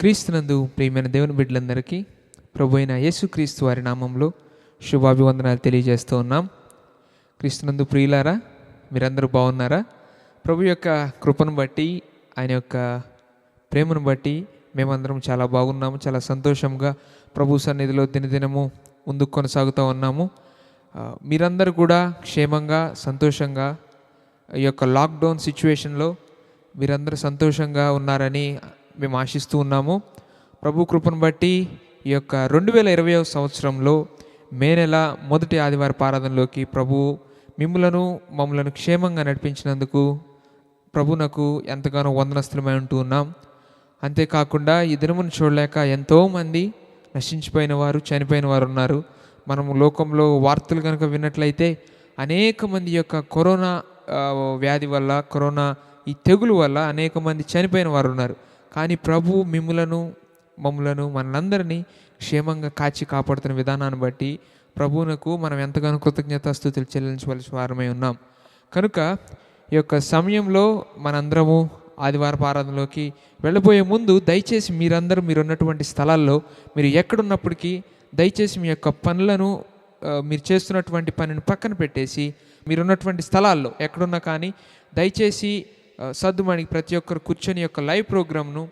క్రీస్తునందు ప్రియమైన దేవుని బిడ్డలందరికీ ప్రభు అయిన యేసుక్రీస్తు వారి నామంలో శుభాభివందనాలు తెలియజేస్తూ ఉన్నాం. క్రీస్తునందు ప్రియులారా, మీరందరూ బాగున్నారా? ప్రభు యొక్క కృపను బట్టి, ఆయన యొక్క ప్రేమను బట్టి మేమందరం చాలా బాగున్నాము. చాలా సంతోషంగా ప్రభు సన్నిధిలో దినదినము ముందుకు కొనసాగుతూ ఉన్నాము. మీరందరూ కూడా క్షేమంగా, సంతోషంగా ఈ యొక్క లాక్డౌన్ సిచ్యువేషన్లో మీరందరూ సంతోషంగా ఉన్నారని మేము ఆశిస్తూ ఉన్నాము. ప్రభు కృపను బట్టి ఈ యొక్క 2020వ సంవత్సరంలో మే నెల మొదటి ఆదివారపు ఆరాధనలోకి ప్రభు మమ్మలను క్షేమంగా నడిపించినందుకు ప్రభునకు ఎంతగానో వందనస్తులమై ఉంటూ ఉన్నాం. అంతేకాకుండా ఈ దినమును చూడలేక ఎంతోమంది నశించిపోయిన వారు, చనిపోయిన వారు ఉన్నారు. మనము లోకంలో వార్తలు కనుక విన్నట్లయితే అనేక మంది యొక్క కరోనా వ్యాధి వల్ల, కరోనా ఈ తెగులు వల్ల అనేక మంది చనిపోయిన వారు ఉన్నారు. కానీ ప్రభు మమ్మలను మనందరినీ క్షేమంగా కాచి కాపాడుతున్న విధానాన్ని బట్టి ప్రభువునకు మనం ఎంతగానో కృతజ్ఞతాస్తుతులు చెల్లించవలసి వారమై ఉన్నాం. కనుక ఈ యొక్క సమయంలో మనందరము ఆదివారపు ఆరాధనలోకి వెళ్ళబోయే ముందు దయచేసి మీరున్నటువంటి స్థలాల్లో మీరు ఎక్కడున్నప్పటికీ దయచేసి మీ యొక్క పనులను, మీరు చేస్తున్నటువంటి పనిని పక్కన పెట్టేసి మీరున్నటువంటి స్థలాల్లో ఎక్కడున్నా కానీ దయచేసి సద్దుమణికి ప్రతి ఒక్కరు కూర్చొని యొక్క లైవ్ ప్రోగ్రామ్ను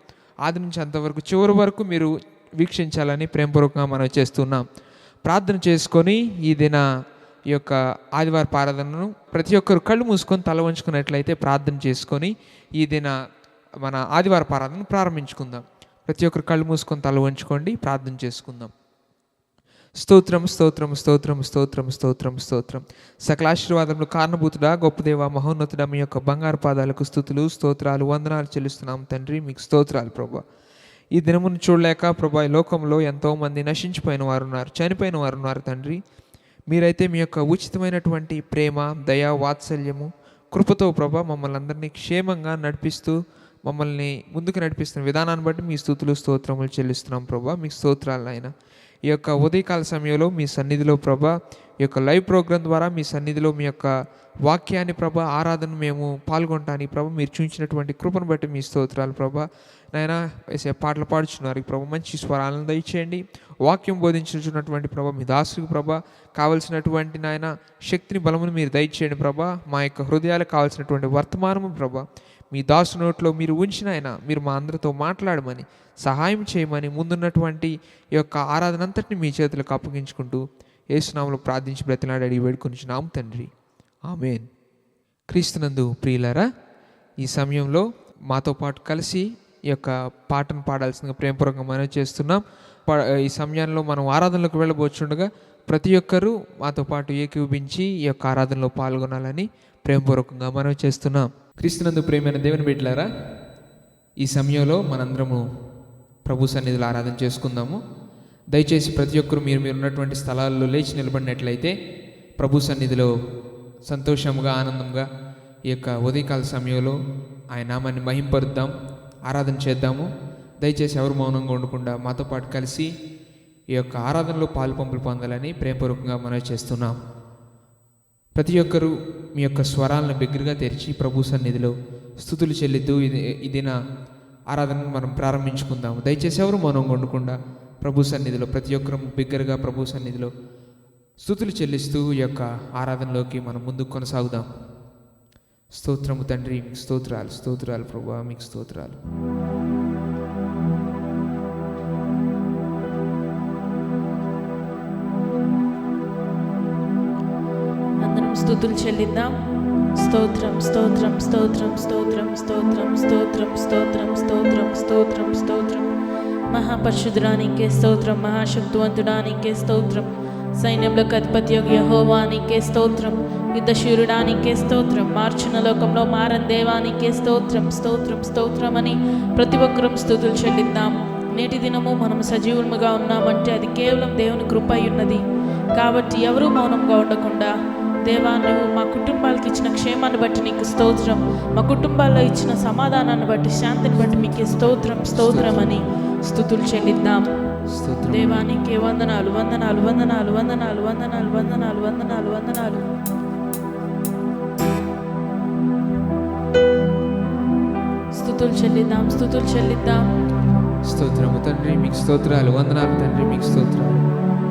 ఆది నుంచి అంతవరకు చివరి వరకు మీరు వీక్షించాలని ప్రేమపూర్వకంగా మనం చేస్తున్నాం. ప్రార్థన చేసుకొని ఈ యొక్క ఆదివారపు ఆరాధనను ప్రతి ఒక్కరు కళ్ళు మూసుకొని తల వంచుకున్నట్లయితే ప్రార్థన చేసుకొని ఈ మన ఆదివారపు ఆరాధనను ప్రారంభించుకుందాం. ప్రతి ఒక్కరు కళ్ళు మూసుకొని తల వంచుకోండి, ప్రార్థన చేసుకుందాం. స్తోత్రం స్తోత్రం స్తోత్రం స్తోత్రం స్తోత్రం స్తోత్రం. సకల ఆశీర్వాదములు కారణభూతుడా, గొప్ప దేవ, మహోన్నతుడా, మీ యొక్క బంగారు పాదాలకు స్తుతులు, స్తోత్రాలు, వందనాలు చెల్లిస్తున్నాం తండ్రి. మీకు స్తోత్రాలు ప్రభా. ఈ దినమును చూడలేక ప్రభా, ఈ లోకంలో ఎంతోమంది నశించిపోయిన వారు ఉన్నారు, చనిపోయిన వారు ఉన్నారు తండ్రి. మీరైతే మీ యొక్క ఉచితమైనటువంటి ప్రేమ, దయ, వాత్సల్యము, కృపతో ప్రభా మమ్మల్ని అందరినీ క్షేమంగా నడిపిస్తూ మమ్మల్ని ముందుకు నడిపిస్తున్న విధానాన్ని బట్టి మీ స్తుతులు, స్తోత్రములు చెల్లిస్తున్నాం ప్రభా. మీకు స్తోత్రాలు నాయన. ఈ యొక్క ఉదయకాల సమయంలో మీ సన్నిధిలో ప్రభా, ఈ యొక్క లైవ్ ప్రోగ్రాం ద్వారా మీ సన్నిధిలో మీ యొక్క వాక్యాన్ని ప్రభా, ఆరాధన మేము పాల్గొంటానికి ప్రభా మీరు చూపించినటువంటి కృపను బట్టి మీ స్తోత్రాలు ప్రభా. నాయన వేసే పాటలు పాడుచున్నారు ప్రభా, మంచి స్వరాలను దయచేయండి. వాక్యం బోధించున్నటువంటి ప్రభా మీ దాసుకు ప్రభా కావలసినటువంటి నాయన శక్తిని, బలమును మీరు దయచేయండి ప్రభా. మా యొక్క హృదయాలకు కావాల్సినటువంటి వర్తమానము ప్రభా మీ దాసు నోట్లో మీరు ఉంచిన ఆయన మీరు మా అందరితో మాట్లాడమని, సహాయం చేయమని, ముందున్నటువంటి ఈ యొక్క ఆరాధన అంతటిని మీ చేతులకు అప్పగించుకుంటూ యేసునామములో ప్రార్థించి బ్రతిలాడి అడిగి వేడుకొనిచున్నాం తండ్రి, ఆమేన్. క్రీస్తునందు ప్రియులారా, ఈ సమయంలో మాతో పాటు కలిసి ఈ యొక్క పాటను పాడాల్సిందిగా ప్రేమపూర్వకంగా మనవి చేస్తున్నాం. ఈ సమయంలో మనం ఆరాధనలోకి వెళ్ళబోచుండగా ప్రతి ఒక్కరూ మాతో పాటు ఏకీభవించి ఈ యొక్క ఆరాధనలో పాల్గొనాలని ప్రేమపూర్వకంగా మనవి చేస్తున్నాం. క్రీస్తునందు ప్రియమైన దేవుని బిడ్డలారా, ఈ సమయంలో మనందరము ప్రభు సన్నిధిలో ఆరాధన చేసుకుందాము. దయచేసి ప్రతి ఒక్కరు మీరు ఉన్నటువంటి స్థలాల్లో లేచి నిలబడినట్లయితే ప్రభు సన్నిధిలో సంతోషంగా, ఆనందంగా ఈ యొక్క ఉదయకాల సమయంలో ఆయన నామాన్ని మహింపరుద్దాం, ఆరాధన చేద్దాము. దయచేసి ఎవరు మౌనంగా ఉండకుండా మాతో పాటు కలిసి ఈ యొక్క ఆరాధనలో పాలుపంపులు పొందాలని ప్రేమపూర్వకంగా మనవి చేస్తున్నాం. ప్రతి ఒక్కరూ మీ యొక్క స్వరాలను బిగ్గరగా తెరిచి ప్రభు సన్నిధిలో స్తుతులు చెల్లిద్దు ఇది నా ఆరాధనను మనం ప్రారంభించుకుందాము. దయచేసి ఎవరు మౌనంగా ఉండకుండా ప్రభు సన్నిధిలో ప్రతి ఒక్కరు బిగ్గరగా ప్రభు సన్నిధిలో స్తుతులు చెల్లిస్తూ ఈ యొక్క ఆరాధనలోకి మనం ముందుకు కొనసాగుదాం. స్తోత్రము తండ్రి, మీకు స్తోత్రాలు, స్తోత్రాలు ప్రభువా, మీకు స్తోత్రాలు. అందరం స్తుతులు చెల్లిద్దాం. స్తోత్రం స్తోత్రం స్తోత్రం స్తోత్రం స్తోత్రం స్తోత్రం స్తోత్రం స్తోత్రం స్తోత్రం స్తోత్రం. మహాపరిశుద్ధుడానికే స్తోత్రం, మహాశక్తివంతుడానికే స్తోత్రం, సైన్యంలోకి అధిపతి యెహోవానికే స్తోత్రం, యుద్ధశూరుడానికే స్తోత్రం, మార్చిన లోకంలో మారని దేవానికే స్తోత్రం స్తోత్రం స్తోత్రం అని ప్రతి ఒక్కరం స్తుతులు చెల్లిద్దాం. నేటి దినము మనం సజీవులుగా ఉన్నామంటే అది కేవలం దేవుని కృప అయి ఉన్నది. కాబట్టి ఎవరూ మౌనంగా ఉండకుండా, దేవా నువ్వు మా కుటుంబాలకు ఇచ్చిన క్షేమాన్ని బట్టి నీకు స్తోత్రం, మా కుటుంబాల్లో ఇచ్చిన సమాధానాన్ని బట్టి, శాంతిని బట్టి మీకే స్తోత్రం స్తోత్రం అని స్తుతులు చెల్లిద్దాం. దేవానికి వందనాలు వందనాలు వందనాలు వందనాలు వందనాలు వందనాలు వందనాలు వందనాలు. స్తుతులు చెల్లిద్దాం, స్తుతులు చెల్లిద్దాం. స్తోత్రము తండ్రి, మీకు స్తోత్రాలు, వందనాలు తండ్రి, మీకు స్తోత్రాలు.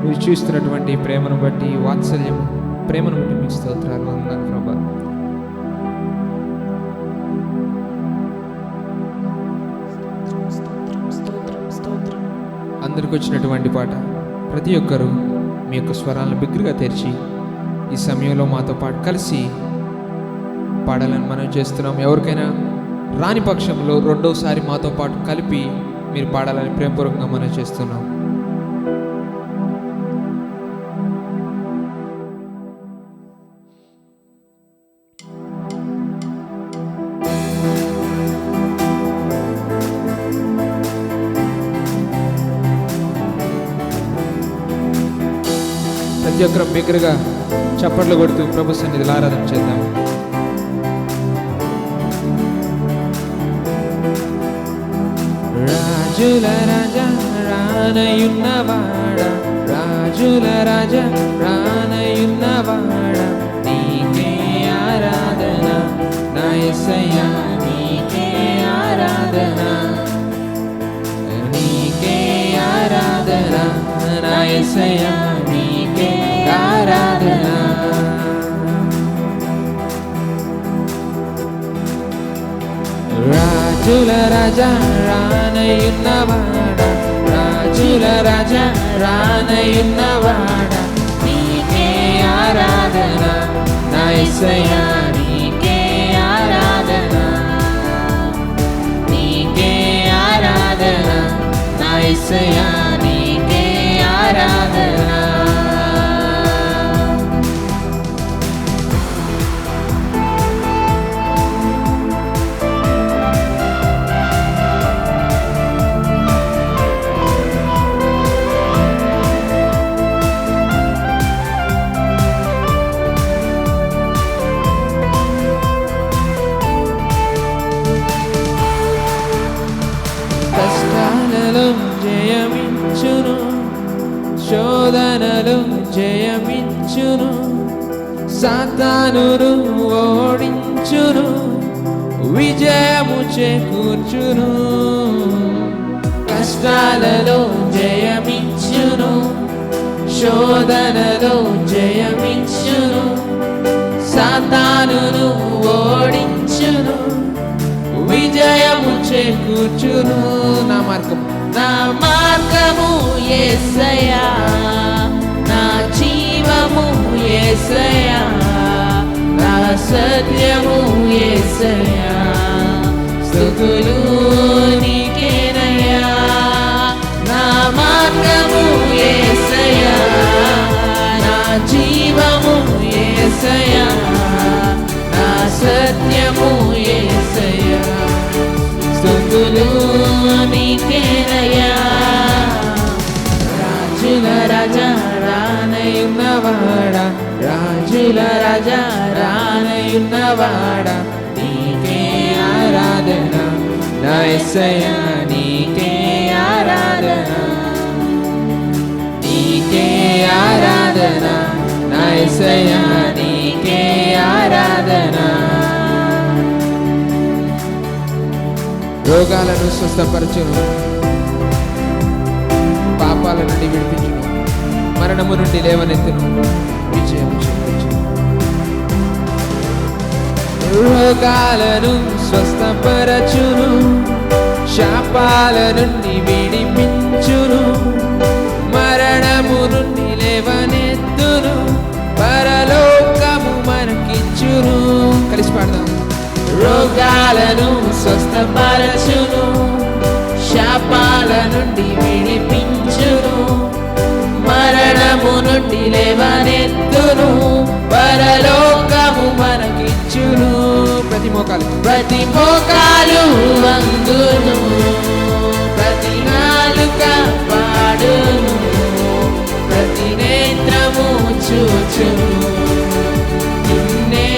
మీరు చూస్తున్నటువంటి ప్రేమను బట్టి, వాత్సల్యం ప్రేమను బట్టి మీకు స్తోత్రాలు, వందనాలు ప్రభా. అందరికి వచ్చినటువంటి పాట ప్రతి ఒక్కరూ మీ యొక్క స్వరాలను బిగ్గరగా తెరిచి ఈ సమయంలో మాతో పాటు కలిసి పాడాలని మనం చేస్తున్నాం. ఎవరికైనా రాని పక్షంలో రెండోసారి మాతో పాటు కలిపి మీరు పాడాలని ప్రేమపూర్వకంగా మనం చేస్తున్నాం. ప్రతి ఒక్కరు బిగ్గరగా చప్పట్లు కొడుతూ ప్రభు సన్నిధిలో ఆరాధన చేద్దాం. రాజుల రాజా రానయున్నవాడా, రాజుల రాజా రానయున్నవాడా, నీకే ఆరాధన నా యేసయ్యా, నీకే ఆరాధన, నీకే ఆరాధన నా యేసయ్యా, నీకే ఆరాధన. రాజుల రాజా రానయున్నవాడా, రాజుల రాజా రానయున్నవాడా, నీకే ఆరాధన నా యేసయ్యా, నీకే ఆరాధన, నీకే ఆరాధన నా యేసయ్యా, నీకే ఆరాధన. కష్టాలలో జయమించును, శోధనలు జయమించును, సాతానును ఓడించును, విజయము చేకూర్చును. కష్టాలలో జయమించును, శోధనలో జయమించును, సాతానును ఓడించును, విజయము చేకూర్చును. నా మార్గము, నా మార్గము యేసయ్యా, నా జీవము యేసయ్యా, నా సత్యము యేసయ్యా, స్తుతులు నీకేనయ్యా. నా మార్గము యేసయ్యా, నా జీవము యేసయ్యా, నా సత్యము యేసయ్యా, స్తుతులు నీకేనయ్యా. రాజుల రాజా రానయున్నవాడా, రాజుల రాజా రానయున్నవాడా, నీకే ఆరాధన నా యేసయ్యా, నీకే ఆరాధన, నీకే ఆరాధన నా యేసయ్యా, నీకే ఆరాధన. రోగాలను స్వస్థపరచును, పాపాల నుండి విడిపించును, మరణము నుండి లేవనెత్తును, విజయం చేకూర్చును. రోగాలను స్వస్థపరచును, శాపాల నుండి విడిపించును, మరణము నుండి లేవనెత్తును, పరలోకము మనకిచ్చును. కలిసి పాడదాం. రోగాలను స్వస్థపరచును, శాపాల నుండి విడిపించును, మరణము నుండి లేవనెత్తును, పరలోకము మనకిచ్చును. ప్రతి మోకాలు వంగును, ప్రతి నాలుక పాడును, ప్రతి నేత్రము చూచును, నిన్నే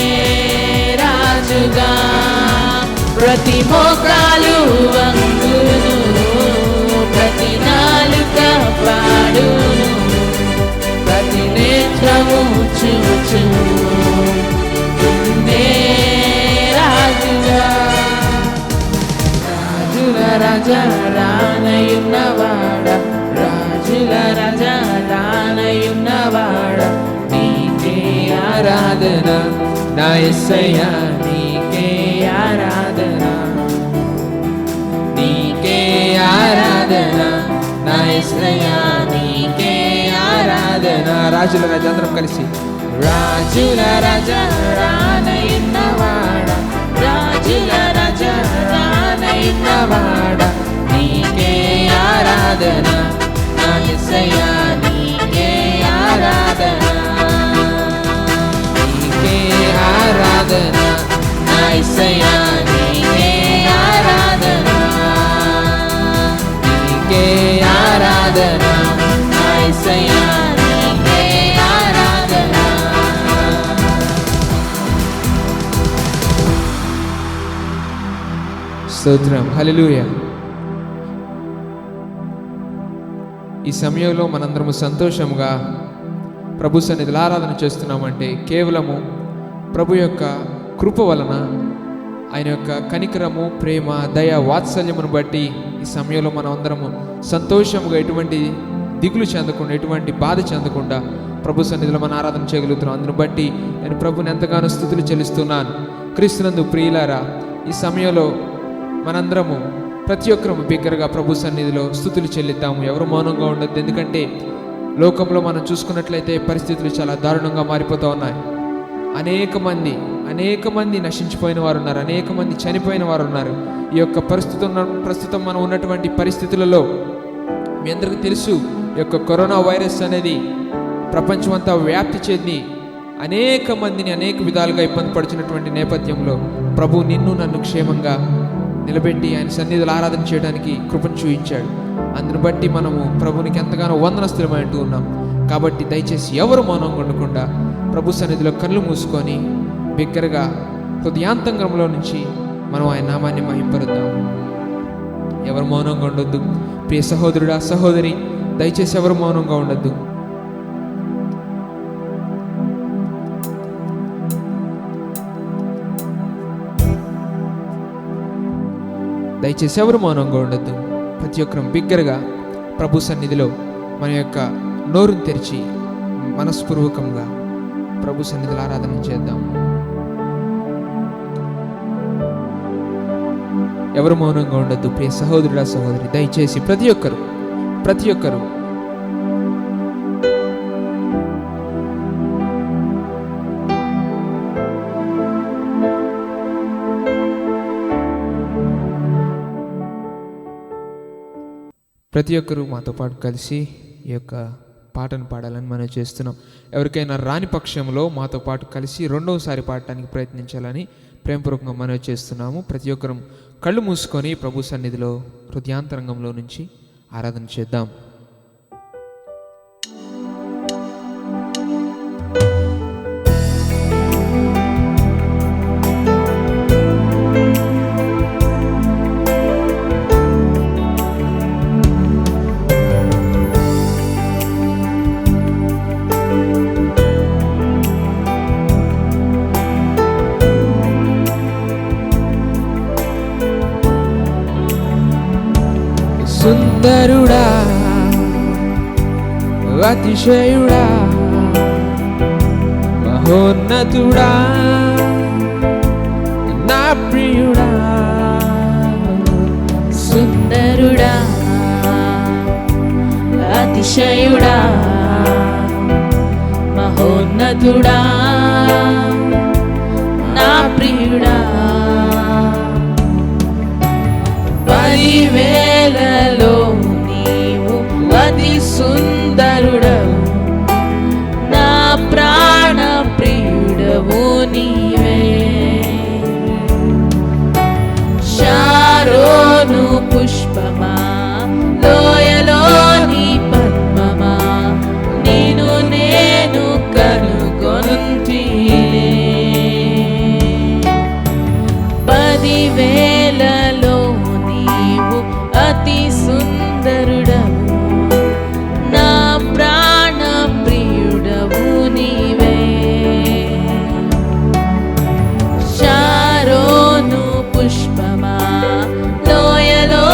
రాజుగా. ప్రతి మోకాలు వంగును, ప్రతి నాలుక పాడును, ప్రతి నేత్రము చూచును, నిన్నే రాజుగా. రాజుల రాజా రానయున్నవాడ, రాజుల రాజా రానయున్నవాడ, నీకే ఆరాధన నా యేసయ్యా, నీకే ఆరాధన, నీకే ఆరాధన నా యేసయ్యా, నీకే ఆరాధన. రాజుల రాజా అందరం కలిసి, రాజుల రాజా రానయున్నవాడ, రాజుల రాజా రానయున్నవాడ, నీకే ఆరాధన నా యేసయ్యా, నీకే ఆరాధన, నీకే ఆరాధన నా యేసయ్యా, నీకే ఆరాధన, నీకే ఆరాధన నా యేసయ్యా, నీకే ఆరాధన. స్తోత్రం, హల్లెలూయా. ఈ సమయంలో మనందరము సంతోషంగా ప్రభు సన్నిధిలో ఆరాధన చేస్తున్నామంటే కేవలము ప్రభు యొక్క కృప వలన, ఆయన యొక్క కనికరము, ప్రేమ, దయ, వాత్సల్యమును బట్టి ఈ సమయంలో మనం అందరము సంతోషంగా ఎటువంటి దిగులు చెందకుండా, ఎటువంటి బాధ చెందకుండా ప్రభు సన్నిధిలో మనం ఆరాధన చేయగలుగుతున్నాం. అందును బట్టి నేను ప్రభుని ఎంతగానో స్తుతులు చెల్లిస్తున్నాను. క్రీస్తునందు ప్రియులారా, ఈ సమయంలో మనందరము ప్రతి ఒక్కరము బిగ్గరగా ప్రభు సన్నిధిలో స్తుతులు చెల్లిద్దాము. ఎవరు మౌనంగా ఉండద్దు. ఎందుకంటే లోకంలో మనం చూసుకున్నట్లయితే పరిస్థితులు చాలా దారుణంగా మారిపోతూ ఉన్నాయి. అనేక మంది నశించిపోయిన వారు ఉన్నారు, అనేక మంది చనిపోయిన వారు ఉన్నారు. ఈ యొక్క ప్రస్తుతం మనం ఉన్నటువంటి పరిస్థితులలో మీ అందరికీ తెలుసు, ఈ యొక్క కరోనా వైరస్ అనేది ప్రపంచమంతా వ్యాప్తి చెంది అనేక మందిని అనేక విధాలుగా ఇబ్బంది పడుతున్నటువంటి నేపథ్యంలో ప్రభు నిన్ను నన్ను క్షేమంగా నిలబెట్టి ఆయన సన్నిధిలో ఆరాధన చేయడానికి కృపను చూపించాడు. అందును బట్టి మనము ప్రభునికి ఎంతగానో వందనస్తులమై అంటూ ఉన్నాం. కాబట్టి దయచేసి ఎవరు మౌనంగా ఉండకుండా ప్రభు సన్నిధిలో కళ్ళు మూసుకొని బిగ్గరగా హృదయాంతరంగంలో నుంచి మనం ఆయన నామాన్ని మహింపరుద్దాం. ఎవరు మౌనంగా ఉండొద్దు. ప్రియ సహోదరుడా, సహోదరి, దయచేసి ఎవరు మౌనంగా ఉండొద్దు. దయచేసి ఎవరు మౌనంగా ఉండొద్దు. ప్రతి ఒక్కరం బిగ్గరగా ప్రభు సన్నిధిలో మన యొక్క నోరును తెరిచి మనస్పూర్వకంగా ప్రభు సన్నిధిలో ఆరాధన చేద్దాం. ఎవరు మౌనంగా ఉండొద్దు. ప్రియ సహోదరుడా, సహోదరి, దయచేసి ప్రతి ఒక్కరు మాతో పాటు కలిసి ఈ యొక్క పాటను పాడాలని మనం చేస్తున్నాం. ఎవరికైనా రాని పక్షంలో మాతో పాటు కలిసి రెండవసారి పాడటానికి ప్రయత్నించాలని ప్రేమపూర్వకంగా మనం చేస్తున్నాము. ప్రతి ఒక్కరం కళ్ళు మూసుకొని ప్రభు సన్నిధిలో హృదయాంతరంగంలో నుంచి ఆరాధన చేద్దాం. సుందరుడా, అతిశయుడా, మహోన్నతుడా, నా ప్రియుడా. సుందరుడా, అతిశయుడా, మహోన్నతుడా, నా ప్రియుడా. 10,000లలో నీవు అతి సుందరుడవు, నా ప్రాణ ప్రియుడవు నీవే. శారోను పుష్పమా, లోయలోని పద్మమా, నిన్ను నేను కనుగొంటినే. 10,000లలో నీవు అతి సుందరుడవు, నా ప్రాణ ప్రియుడవు నీవే. శారోను పుష్పమా, లోయలో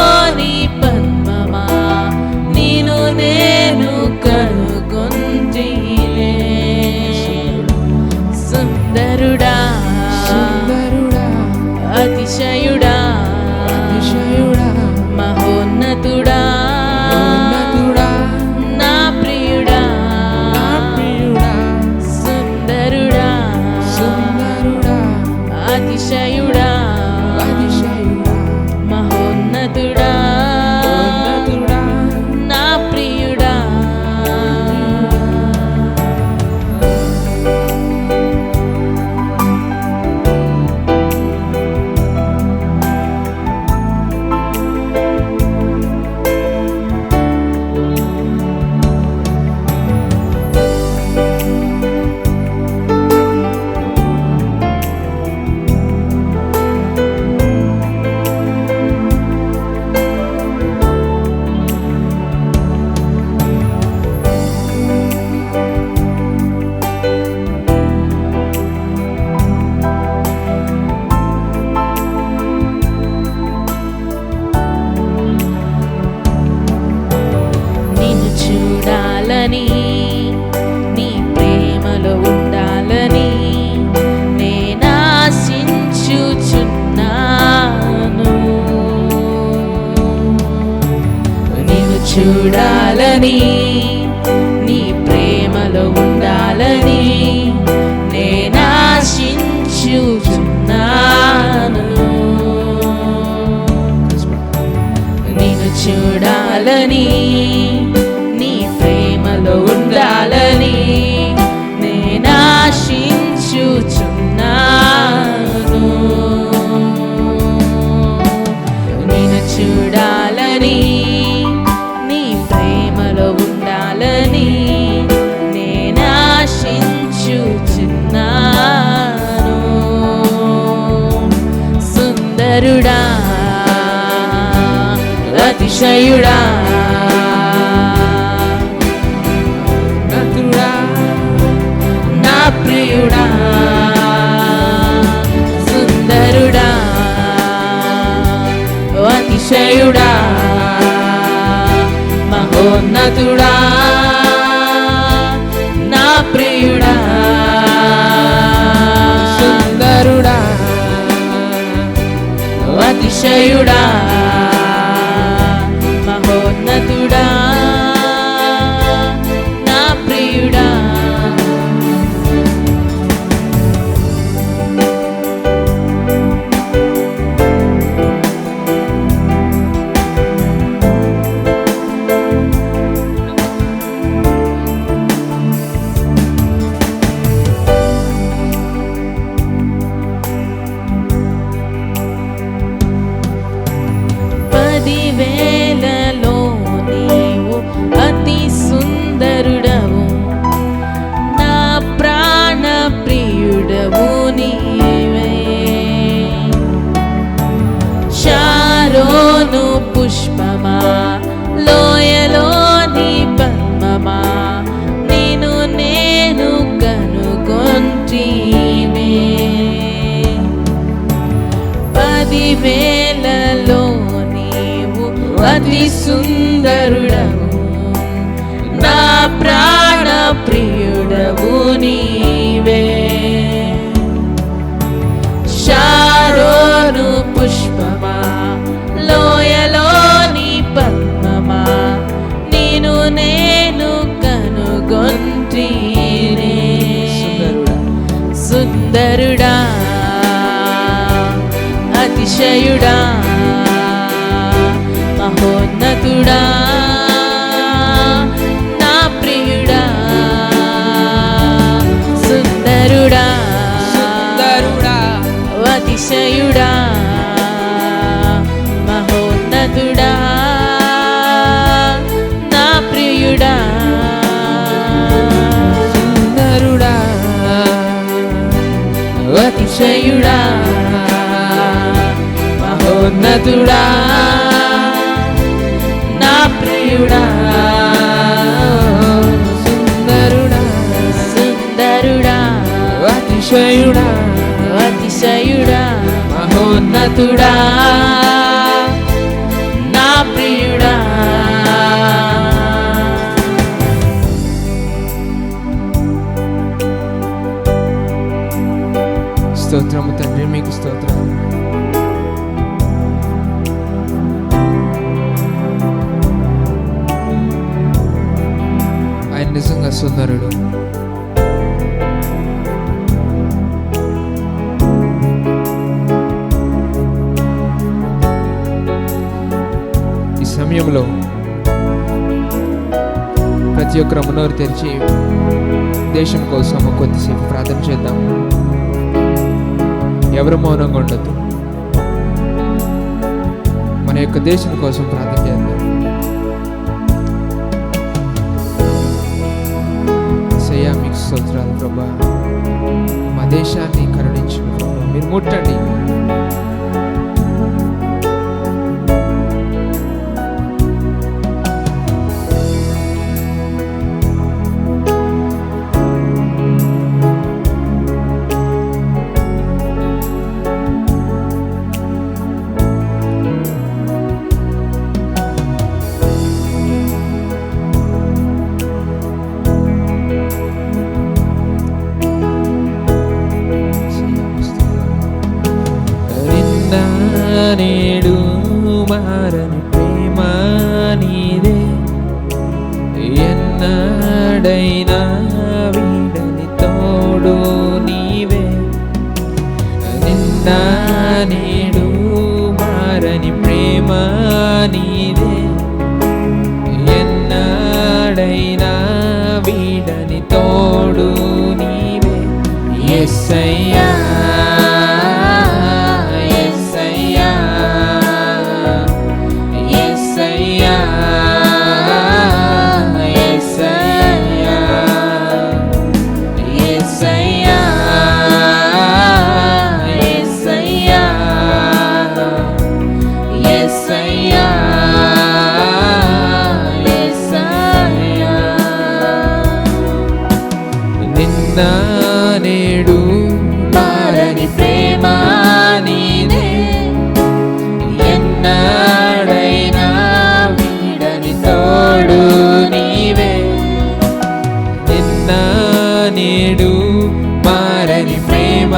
చూడాలని నీ ప్రేమలో ఉండాలని నేను ఆశించుచున్నాను. నిన్ను చూడాలని నీ ప్రేమలో ఉండాలని నేను ఆశించుచున్నాను. నిన్ను చూడాలని నీ ప్రేమలో ఉండాలని నేను ఆశించుచున్నాను. సుందరుడా, అతిశయుడా, నతుడా, నా ప్రియుడా, సుందరుడా, అతిశయుడా, మహోన్నతుడా, నా ప్రియుడా, సుందరుడా, అతిశయుడా, మహోన్నతుడా, నా ప్రియుడా. పదివేలలో నీవు అతి సుందరుడవు, నా ప్రాణ ప్రియుడవు నీవే. షారోను పుష్పమా, లోయలోని పద్మమా, నిన్ను నేను కనుగొంటినే. పదివేలలో అతి సుందరుడవు, నా ప్రాణ ప్రియుడవు నీవే. షారోను పుష్పమా, లోయలోని పద్మమా, నిన్ను నేను కనుగొంటినే. సుందరుడా, అతిశయుడా, మహోన్నతుడా, నా ప్రియుడా, సుందరుడా, అతిశయుడా, మహోన్నతుడా, నా ప్రియుడా, సుందరుడా, అతిశయుడా, మహోన్నతుడా, నా ప్రియుడా, సుందరుడా, సుందరుడా, అతిశయుడా, అతిశయుడా, మహోన్నతుడా, నా ప్రియుడా. స్తోత్రము తండ్రి, మీకు స్తోత్రం. ఆయన నిజంగా సుందరుడు. ఈ సమయంలో ప్రతి ఒక్కరు మనోరు తెరిచి దేశం కోసం కొద్దిసేపు ప్రార్థన చేద్దాం. ఎవరు మౌనంగా ఉండొద్దు. మన యొక్క దేశం కోసం ప్రార్థన చేద్దాం. యేసయ్యా, మీకు స్తోత్రాలు ప్రభా. మా దేశాన్ని కరుణించు ప్రభా. మీరు ముట్టండి. నేడు మారని ప్రేమ నీదే, ఎన్నడైనా వీడని తోడు నీవే, నిన్న నేడు మారని ప్రేమ నీదే, ఎన్నడైనా వీడని తోడు నీవే. యేసయ్యా యేసయ్యా యేసయ్యా యేసయ్యా యేసయ్యా యేసయ్యా యేసయ్యా యేసయ్యా. నిన్న నేడు మారని ప్రేమ నీదే, ఎన్నడైనా వీడని తోడు నీవే, నిన్న నేడు మారని ప్రేమ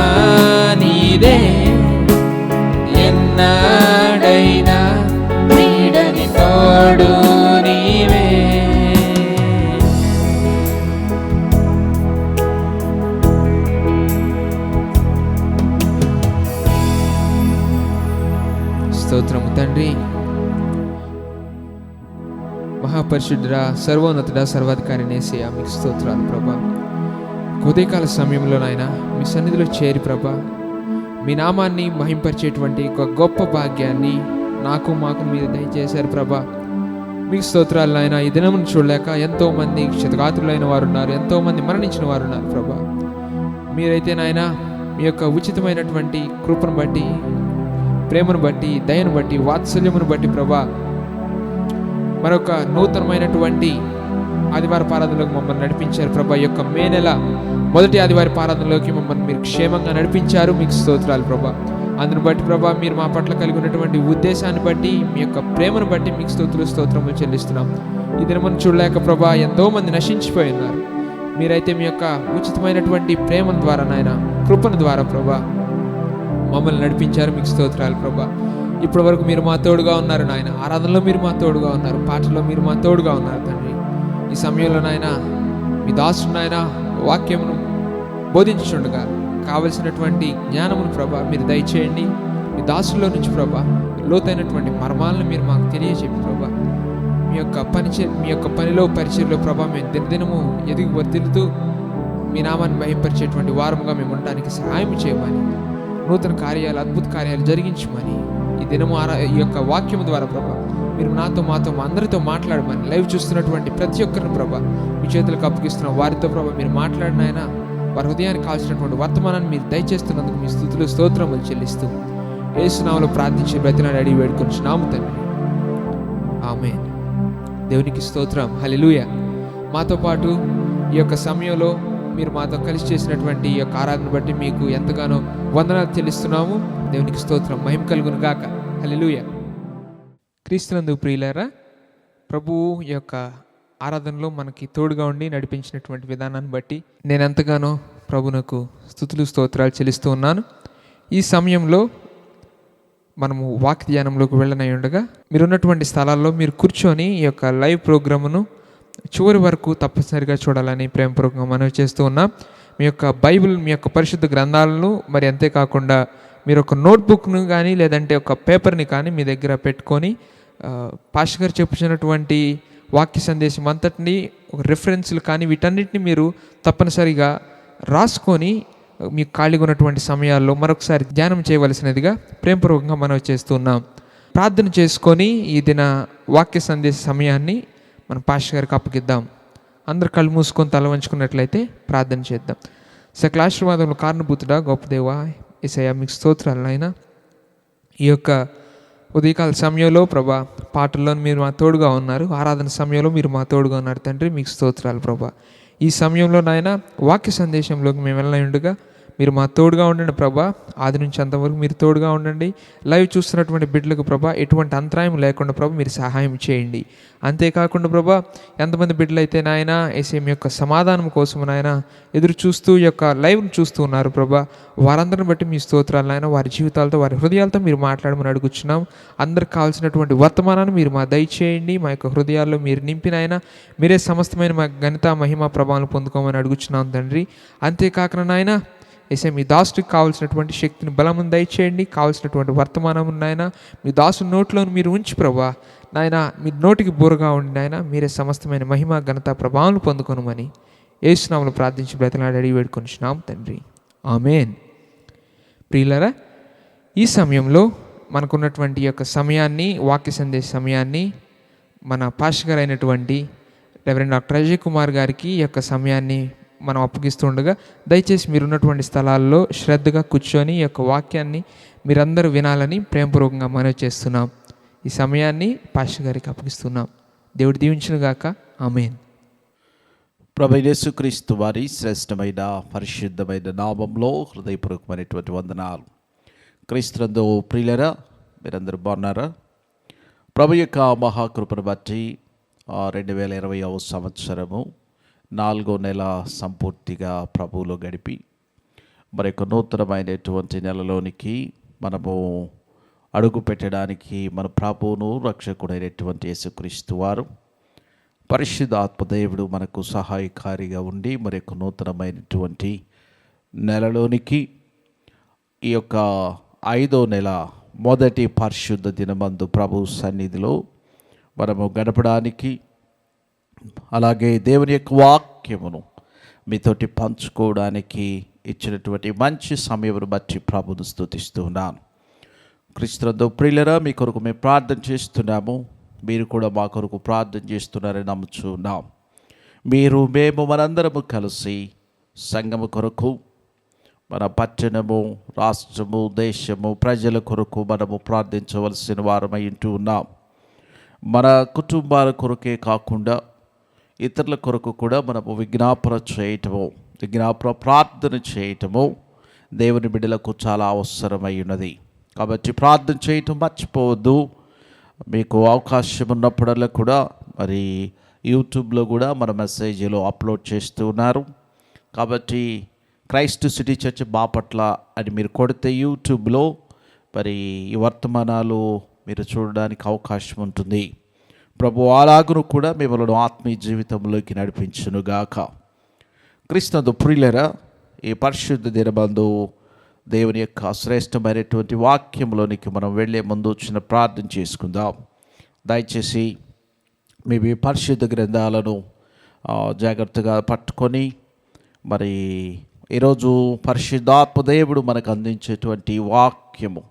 నీదే, ఎన్నడైనా వీడని తోడు నీవే. స్తోత్రము తండ్రి, మహాపరిశుద్ధుడా, సర్వోన్నతుడా, సర్వాధికారి యేసయ్యా, మీకు స్తోత్రాలు ప్రభా. ఉదయకాల సమయంలో నాయన మీ సన్నిధిలో చేరి ప్రభా, మీ నామాన్ని మహింపరిచేటువంటి ఒక గొప్ప భాగ్యాన్ని నాకు మాకు మీరు దయచేశారు ప్రభా. మీకు స్తోత్రాలు నాయన. ఈ దినమును చూడలేక ఎంతోమంది క్షతగాత్రులైన వారు ఉన్నారు, ఎంతోమంది మరణించిన వారు ఉన్నారు ప్రభా. మీరైతే నాయన మీ యొక్క ఉచితమైనటువంటి కృపను బట్టి, ప్రేమను బట్టి, దయను బట్టి, వాత్సల్యమును బట్టి ప్రభా, మరొక నూతనమైనటువంటి ఆదివార ఆరాధనలోకి మమ్మల్ని నడిపించారు ప్రభా. ఈ యొక్క మే నెల మొదటి ఆదివార ఆరాధనలోకి మమ్మల్ని మీరు క్షేమంగా నడిపించారు. మీకు స్తోత్రాలు ప్రభా. అందును బట్టి ప్రభా, మీరు మా పట్ల కలిగి ఉన్నటువంటి ఉద్దేశాన్ని బట్టి, మీ యొక్క ప్రేమను బట్టి మీకు స్తోత్రములు చెల్లిస్తున్నాం. ఈ దినమును చూడలేక ప్రభా ఎంతోమంది నశించిపోయి ఉన్నారు. మీరైతే మీ యొక్క ఉచితమైనటువంటి ప్రేమ ద్వారా నాయన, కృపణ ద్వారా ప్రభా మమ్మల్ని నడిపించారు. మీకు స్తోత్రాలు ప్రభా. ఇప్పటి వరకు మీరు మా తోడుగా ఉన్నారు నాయన. ఆరాధనలో మీరు మా తోడుగా ఉన్నారు, పాటల్లో మీరు మా తోడుగా ఉన్నారు తండ్రి. ఈ సమయంలో నాయన మీ దాసుడు నాయన వాక్యమును బోధించుండగా కావలసినటువంటి జ్ఞానమును ప్రభా మీరు దయచేయండి. మీ దాసుల్లో నుంచి ప్రభా లోతైనటువంటి మర్మాలను మీరు మాకు తెలియజేయండి ప్రభా. మీ యొక్క పనిలో పరిచర్లో ప్రభా మేము దినదినము ఎదిగి వర్ధిల్లుతూ మీ నామాన్ని మహింపరిచేటువంటి వారముగా మేము ఉండడానికి సహాయం చేయమని, నూతన కార్యాలు, అద్భుత కార్యాలు జరిగించమని, ఈ దినము ఈ యొక్క వాక్యము ద్వారా ప్రభా మీరు నాతో, మాతో, మా అందరితో మాట్లాడమని, లైవ్ చూస్తున్నటువంటి ప్రతి ఒక్కరిని ప్రభా మీ చేతులకు అప్పగిస్తున్న వారితో ప్రభా మీరు మాట్లాడిన ఆయన వారి హృదయానికి కావాల్సినటువంటి వర్తమానాన్ని మీరు దయచేస్తున్నందుకు మీ స్తుతులు స్తోత్రములు చెల్లిస్తూ యేసు నామములో ప్రార్థించి బ్రతిలాడి అడిగి వేడుకొనుచున్నాము తండ్రి, ఆమేన్. దేవునికి స్తోత్రం, హల్లెలూయా. మాతో పాటు ఈ యొక్క సమయంలో మీరు మాతో కలిసి చేసినటువంటి ఈ యొక్క ఆరాధన బట్టి మీకు ఎంతగానో వందనాలు చెల్లిస్తున్నాము. దేవునికి స్తోత్రం, మహిమ కలుగును గాక, హల్లెలూయా. క్రీస్తునందు ప్రియులారా, ప్రభువు ఈ యొక్క ఆరాధనలో మనకి తోడుగా ఉండి నడిపించినటువంటి విధానాన్ని బట్టి నేను ఎంతగానో ప్రభునకు స్తుతులు స్తోత్రాలు చెల్లిస్తూ ఉన్నాను. ఈ సమయంలో మనము వాక్య ధ్యానంలోకి వెళ్ళనై ఉండగా మీరున్నటువంటి స్థలాల్లో మీరు కూర్చొని ఈ యొక్క లైవ్ ప్రోగ్రామును చివరి వరకు తప్పనిసరిగా చూడాలని ప్రేమపూర్వకంగా మనవి చేస్తూ ఉన్నాం. మీ యొక్క బైబిల్, మీ యొక్క పరిశుద్ధ గ్రంథాలను, మరి అంతేకాకుండా మీరు ఒక నోట్బుక్ను కానీ లేదంటే ఒక పేపర్ని కానీ మీ దగ్గర పెట్టుకొని పాస్టర్ గారు చెప్పుచున్నటువంటి వాక్య సందేశం అంతటినీ ఒక రిఫరెన్స్లు కానీ వీటన్నిటిని మీరు తప్పనిసరిగా రాసుకొని మీకు ఖాళీగా ఉన్నటువంటి సమయాల్లో మరొకసారి ధ్యానం చేయవలసినదిగా ప్రేమపూర్వకంగా మనవి చేస్తున్నాం. ప్రార్థన చేసుకొని ఈ దిన వాక్య సందేశ సమయాన్ని మనం పాస్టర్ గారికి అప్పగిద్దాం. అందరు కళ్ళు మూసుకొని తల వంచుకున్నట్లయితే ప్రార్థన చేద్దాం. సకల ఆశీర్వాదములు కారణభూతుడా గొప్ప దేవా యేసయ్యా, మీకు స్తోత్రాలు నాయనా. ఈ యొక్క ఉదయకాల సమయంలో ప్రభా పాటల్లో మీరు మా తోడుగా ఉన్నారు, ఆరాధన సమయంలో మీరు మా తోడుగా ఉన్నారు తండ్రి, మీకు స్తోత్రాలు ప్రభా. ఈ సమయంలో నాయన వాక్య సందేశంలోకి మేము వెళ్ళిన ఉండగా మీరు మా తోడుగా ఉండండి ప్రభా. ఆది నుంచి అంతవరకు మీరు తోడుగా ఉండండి. లైవ్ చూస్తున్నటువంటి బిడ్డలకు ప్రభా ఎటువంటి అంతరాయం లేకుండా ప్రభా మీరు సహాయం చేయండి. అంతేకాకుండా ప్రభా ఎంతమంది బిడ్డలు అయితే నాయన ఏసేం యొక్క సమాధానం కోసం నాయన ఎదురు చూస్తూ ఈ యొక్క లైవ్ను చూస్తూ ఉన్నారు ప్రభా, వారందరిని బట్టి మీ స్తోత్రాలు నాయన. వారి జీవితాలతో వారి హృదయాలతో మీరు మాట్లాడమని అడుగుచున్నాం. అందరికి కావాల్సినటువంటి వర్తమానాన్ని మీరు మా దయచేయండి. మా యొక్క హృదయాల్లో మీరు నింపిన ఆయన మీరే సమస్తమైన మా ఘనత మహిమ ప్రభావం పొందుకోమని అడుగుచున్నాం తండ్రి. అంతేకాకుండా నాయన ఏసే మీ దాసుడికి కావాల్సినటువంటి శక్తిని బలమును దయచేయండి. కావాల్సినటువంటి వర్తమానం నాయన మీ దాసు నోట్లోని మీరు ఉంచి ప్రభా నాయన మీ నోటికి బూరగా ఉండి నాయన మీరే సమస్తమైన మహిమ ఘనత ప్రభావం పొందుకొనమని యేసు నామములో ప్రార్థించి బ్రతిలాడి అడిగి వేడుకొనిచున్నాం తండ్రి. ఆమేన్. ప్రియులారా, ఈ సమయంలో మనకున్నటువంటి యొక్క సమయాన్ని, వాక్య సందేశ సమయాన్ని మన పాస్టర్ గారు అయినటువంటి రెవరెండ్ డాక్టర్ అజయ్ కుమార్ గారికి ఈ యొక్క సమయాన్ని మనం అప్పగిస్తుండగా దయచేసి మీరున్నటువంటి స్థలాల్లో శ్రద్ధగా కూర్చొని ఈ యొక్క వాక్యాన్ని మీరందరూ వినాలని ప్రేమపూర్వకంగా మనవి చేస్తున్నాం. ఈ సమయాన్ని పాస్టర్ గారికి అప్పగిస్తున్నాం. దేవుడు దీవించునుగాక. ఆమేన్. ప్రభువైన యేసుక్రీస్తు వారి శ్రేష్టమైన పరిశుద్ధమైన నామంలో హృదయపూర్వకమైనటువంటి వందనాలు. క్రీస్తునందు ప్రియులరా, మీరందరూ బాగున్నారా? ప్రభు యొక్క మహాకృపను బట్టి 2020వ సంవత్సరము 4వ నెల సంపూర్తిగా ప్రభువులో గడిపి మరొక నూతనమైనటువంటి నెలలోనికి మనము అడుగు పెట్టడానికి మన ప్రభువును రక్షకుడైనటువంటి యేసుక్రీస్తు వారు పరిశుద్ధ ఆత్మదేవుడు మనకు సహాయకారిగా ఉండి మరొక నూతనమైనటువంటి నెలలోనికి ఈ యొక్క 5వ నెల మొదటి పరిశుద్ధ దినమందు ప్రభు సన్నిధిలో మనము గడపడానికి, అలాగే దేవుని యొక్క వాక్యమును మీతోటి పంచుకోవడానికి ఇచ్చినటువంటి మంచి సమయమును బట్టి ప్రభును స్తుతిస్తున్నాను. క్రీస్తునందు ప్రియులరా, మీ కొరకు మేము ప్రార్థన చేస్తున్నాము. మీరు కూడా మా కొరకు ప్రార్థన చేస్తున్నారని నమ్ముచున్నాం. మేము మనందరము కలిసి సంఘము కొరకు, మన పట్టణము, రాష్ట్రము, దేశము, ప్రజల కొరకు మనము ప్రార్థించవలసిన వారమై ఉంటూ ఉన్నాం. మన కుటుంబాల కొరకే కాకుండా ఇతరుల కొరకు కూడా మనము విజ్ఞాపన ప్రార్థన చేయటము దేవుని బిడ్డలకు చాలా అవసరమై ఉన్నది. కాబట్టి ప్రార్థన చేయటం మర్చిపోవద్దు. మీకు అవకాశం ఉన్నప్పుడల్లా కూడా మరి యూట్యూబ్లో కూడా మన మెసేజ్లో అప్లోడ్ చేస్తూ ఉన్నారు. కాబట్టి క్రైస్ట్ సిటీ చర్చ్ బాపట్ల అని మీరు కొడితే యూట్యూబ్లో మరి ఈ వర్తమానాలు మీరు చూడడానికి అవకాశం ఉంటుంది. ప్రభు అలాగును కూడా మిమ్మల్ని ఆత్మీయ జీవితంలోకి నడిపించునుగాక. క్రీస్తునందు ప్రియులరా, ఈ పరిశుద్ధ దినమందు దేవుని యొక్క శ్రేష్టమైనటువంటి వాక్యంలోనికి మనం వెళ్ళే ముందు చిన్న ప్రార్థన చేసుకుందాం. దయచేసి మీ పరిశుద్ధ గ్రంథాలను జాగ్రత్తగా పట్టుకొని మరి ఈరోజు పరిశుద్ధాత్మ దేవుడు మనకు అందించేటువంటి వాక్యము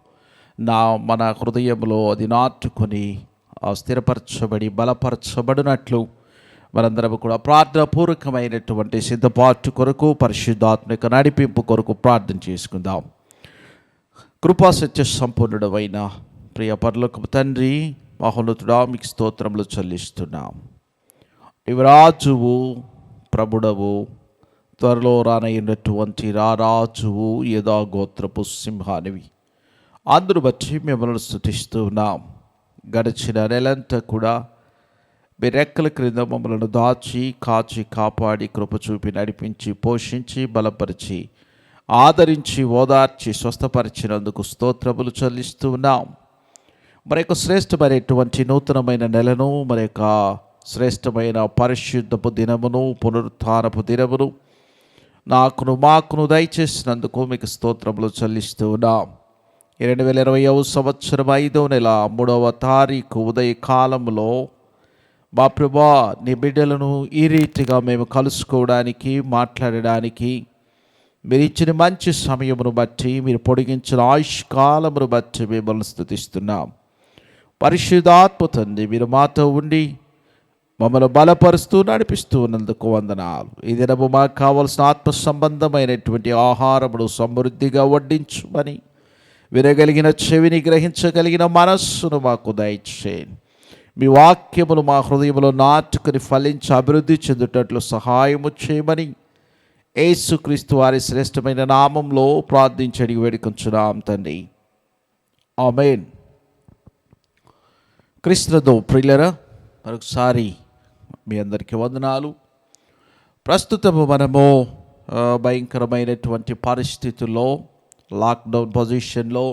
మన హృదయంలో అది నాటుకొని స్థిరపరచబడి బలపరచబడినట్లు మనందరం కూడా ప్రార్థనాపూర్వకమైనటువంటి సిద్ధపాటు కొరకు, పరిశుద్ధాత్మిక నడిపింపు కొరకు ప్రార్థన చేసుకుందాం. కృపా సత్య సంపూర్ణుడైన ప్రియ పరలోకపు తండ్రి, మహోన్నతుడా, మీకు స్తోత్రములు చెల్లిస్తున్నాం. నీవు రాజువు, ప్రభుడవు, త్వరలో రానయ్యున్నటువంటి రారాజువు, యెహూదా గోత్రపు సింహానివి. అందును బట్టి మిమ్మల్ని స్తుతిస్తూ ఉన్నాం. గడిచిన నెలంతా కూడా మీ రెక్కల క్రింద మమ్మల్ని దాచి, కాచి, కాపాడి, కృప చూపి, నడిపించి, పోషించి, బలపరిచి, ఆదరించి, ఓదార్చి, స్వస్థపరిచినందుకు స్తోత్రములు చెల్లిస్తూ ఉన్నాం. మరి యొక్క శ్రేష్టమైనటువంటి నూతనమైన నెలను, మరి యొక్క శ్రేష్టమైన పరిశుద్ధపు దినమును, పునరుత్థానపు దినమును మాకును దయచేసినందుకు మీకు స్తోత్రములు చెల్లిస్తూ ఉన్నాం. 2020వ సంవత్సరం 5వ నెల 3వ తారీఖు ఉదయకాలంలో మా ప్రభువా, నీ బిడ్డలను ఈ రీతిగా మేము కలుసుకోవడానికి, మాట్లాడడానికి మీరు ఇచ్చిన మంచి సమయమును బట్టి, మీరు పొడిగించిన ఆయుష్కాలమును బట్టి మిమ్మల్ని స్తుతిస్తున్నాం. పరిశుద్ధాత్మ తండ్రి, మీరు మాతో ఉండి మమ్మల్ని బలపరుస్తూ నడిపిస్తూ ఉన్నందుకు వందనాలు. ఈ దినము మాకు కావలసిన ఆత్మ సంబంధమైనటువంటి ఆహారమును సమృద్ధిగా వడ్డించుమని, వినగలిగిన చెవిని, గ్రహించగలిగిన మనస్సును మాకు దయచేయండి. మీ వాక్యములు మా హృదయములో నాటుకుని ఫలించి అభివృద్ధి చెందుటట్లు సహాయము చేయమని యేసుక్రీస్తు వారి శ్రేష్టమైన నామంలో ప్రార్థించి అడిగి వేడుకొంచున్నాం తండ్రి, ఆమేన్. క్రీస్తునందు ప్రియులారా, మరొకసారి మీ అందరికీ వందనాలు. ప్రస్తుతము మనము భయంకరమైనటువంటి పరిస్థితుల్లో, లాక్డౌన్ పొజిషన్లో,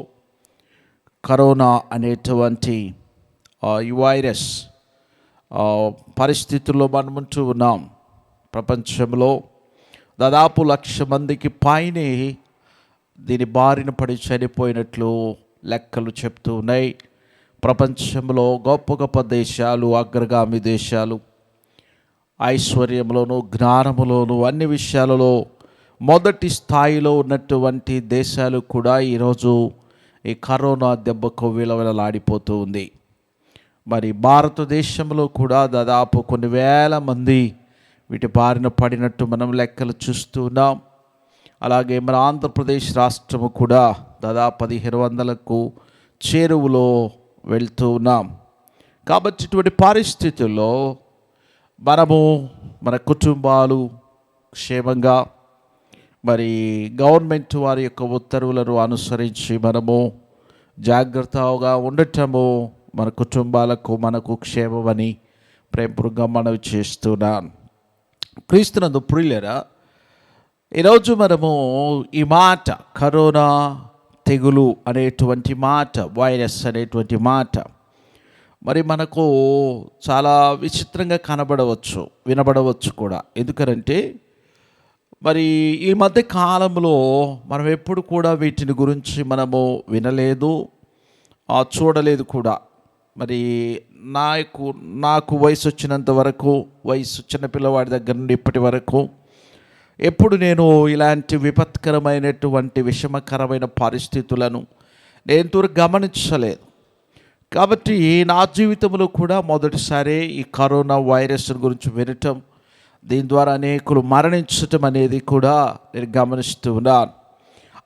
కరోనా అనేటువంటి ఈ వైరస్ పరిస్థితుల్లో మనం ఉంటూ ఉన్నాం. ప్రపంచంలో దాదాపు 1,00,000 మందికి పైనే దీని బారిన పడి చనిపోయినట్లు లెక్కలు చెప్తూ ఉన్నాయి. ప్రపంచంలో గొప్ప గొప్ప దేశాలు, అగ్రగామి దేశాలు, ఐశ్వర్యంలోనూ జ్ఞానములోనూ అన్ని విషయాలలో మొదటి స్థాయిలో ఉన్నటువంటి దేశాలు కూడా ఈరోజు ఈ కరోనా దెబ్బకు విలవిలలాడిపోతూ ఉంది. మరి భారతదేశంలో కూడా దాదాపు కొన్ని వేల మంది వీటి బారిన పడినట్టు మనం లెక్కలు చూస్తున్నాం. అలాగే మన ఆంధ్రప్రదేశ్ రాష్ట్రము కూడా దాదాపు 1,500కు చేరువలో వెళ్తూ ఉన్నాం. కాబట్టి ఇటువంటి పరిస్థితుల్లో మనము మన కుటుంబాలు క్షేమంగా, మరి గవర్నమెంట్ వారి యొక్క ఉత్తర్వులను అనుసరించి మనము జాగ్రత్తగా ఉండటము మన కుటుంబాలకు, మనకు క్షేమమని ప్రేమపూర్వకంగా మనవి చేస్తున్నాను. క్రీస్తునందు ప్రియులారా, ఈరోజు మనము ఈ మాట కరోనా తెగులు అనేటువంటి మాట, వైరస్ అనేటువంటి మాట మరి మనకు చాలా విచిత్రంగా కనబడవచ్చు, వినబడవచ్చు కూడా. ఎందుకనంటే మరి ఈ మధ్య కాలంలో మనం ఎప్పుడు కూడా వీటిని గురించి మనము వినలేదు, చూడలేదు కూడా. మరి నాకు వయసు వచ్చినంత వరకు, వయసు చిన్నపిల్లవాడి దగ్గర నుండి ఇప్పటి వరకు ఎప్పుడు నేను ఇలాంటి విపత్కరమైనటువంటి విషమకరమైన పరిస్థితులను నేను గమనించలేదు. కాబట్టి నా జీవితంలో కూడా మొదటిసారి ఈ కరోనా వైరస్ గురించి వినటం, దీని ద్వారా అనేకులు మరణించటం అనేది కూడా నేను గమనిస్తూ ఉన్నాను.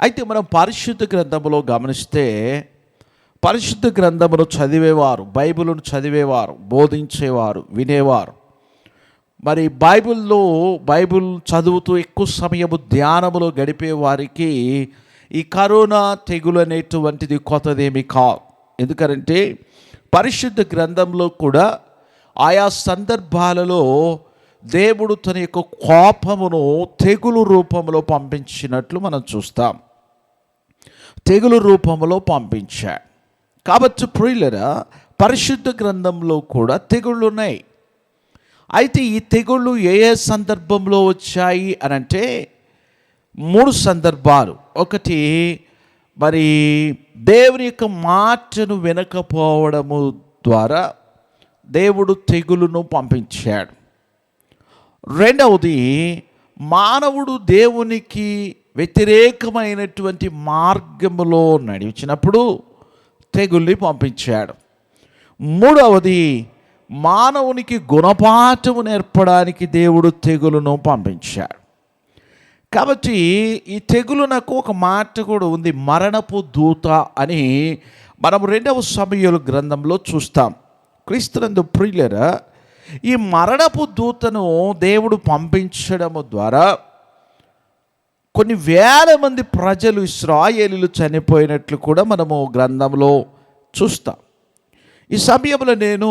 అయితే మనం పరిశుద్ధ గ్రంథంలో గమనిస్తే, పరిశుద్ధ గ్రంథమును చదివేవారు, బైబిల్ను చదివేవారు, బోధించేవారు, వినేవారు, మరి బైబిల్ చదువుతూ ఎక్కువ సమయము ధ్యానములో గడిపే వారికి ఈ కరోనా తెగులు అనేటువంటిది కొత్తదేమీ కాదు. ఎందుకంటే పరిశుద్ధ గ్రంథంలో కూడా ఆయా సందర్భాలలో దేవుడు తన యొక్క కోపమును తెగులు రూపంలో పంపించినట్లు మనం చూస్తాం. తెగులు రూపంలో పంపించాడు. కాబట్టి ప్రియులారా, పరిశుద్ధ గ్రంథంలో కూడా తెగుళ్ళు ఉన్నాయి. అయితే ఈ తెగుళ్ళు ఏ ఏ సందర్భంలో వచ్చాయి అని అంటే 3 సందర్భాలు. ఒకటి, మరి దేవుని యొక్క మాటను వినకపోవడము ద్వారా దేవుడు తెగులును పంపించాడు. రెండవది, మానవుడు దేవునికి వ్యతిరేకమైనటువంటి మార్గములో నడిచినప్పుడు తెగుల్ని పంపించాడు. మూడవది, మానవునికి గుణపాఠము నేర్పడానికి దేవుడు తెగులును పంపించాడు. కాబట్టి ఈ తెగులునకు ఒక మాట కూడా ఉంది, మరణపు దూత అని మనం 2వ సమూయేలు గ్రంథంలో చూస్తాం. క్రీస్తునందు ప్రియులారా, ఈ మరణపు దూతను దేవుడు పంపించడము ద్వారా కొన్ని వేల మంది ప్రజలు, ఇశ్రాయేలీయులు చనిపోయినట్లు కూడా మనము గ్రంథంలో చూస్తాం. ఈ సమయంలో నేను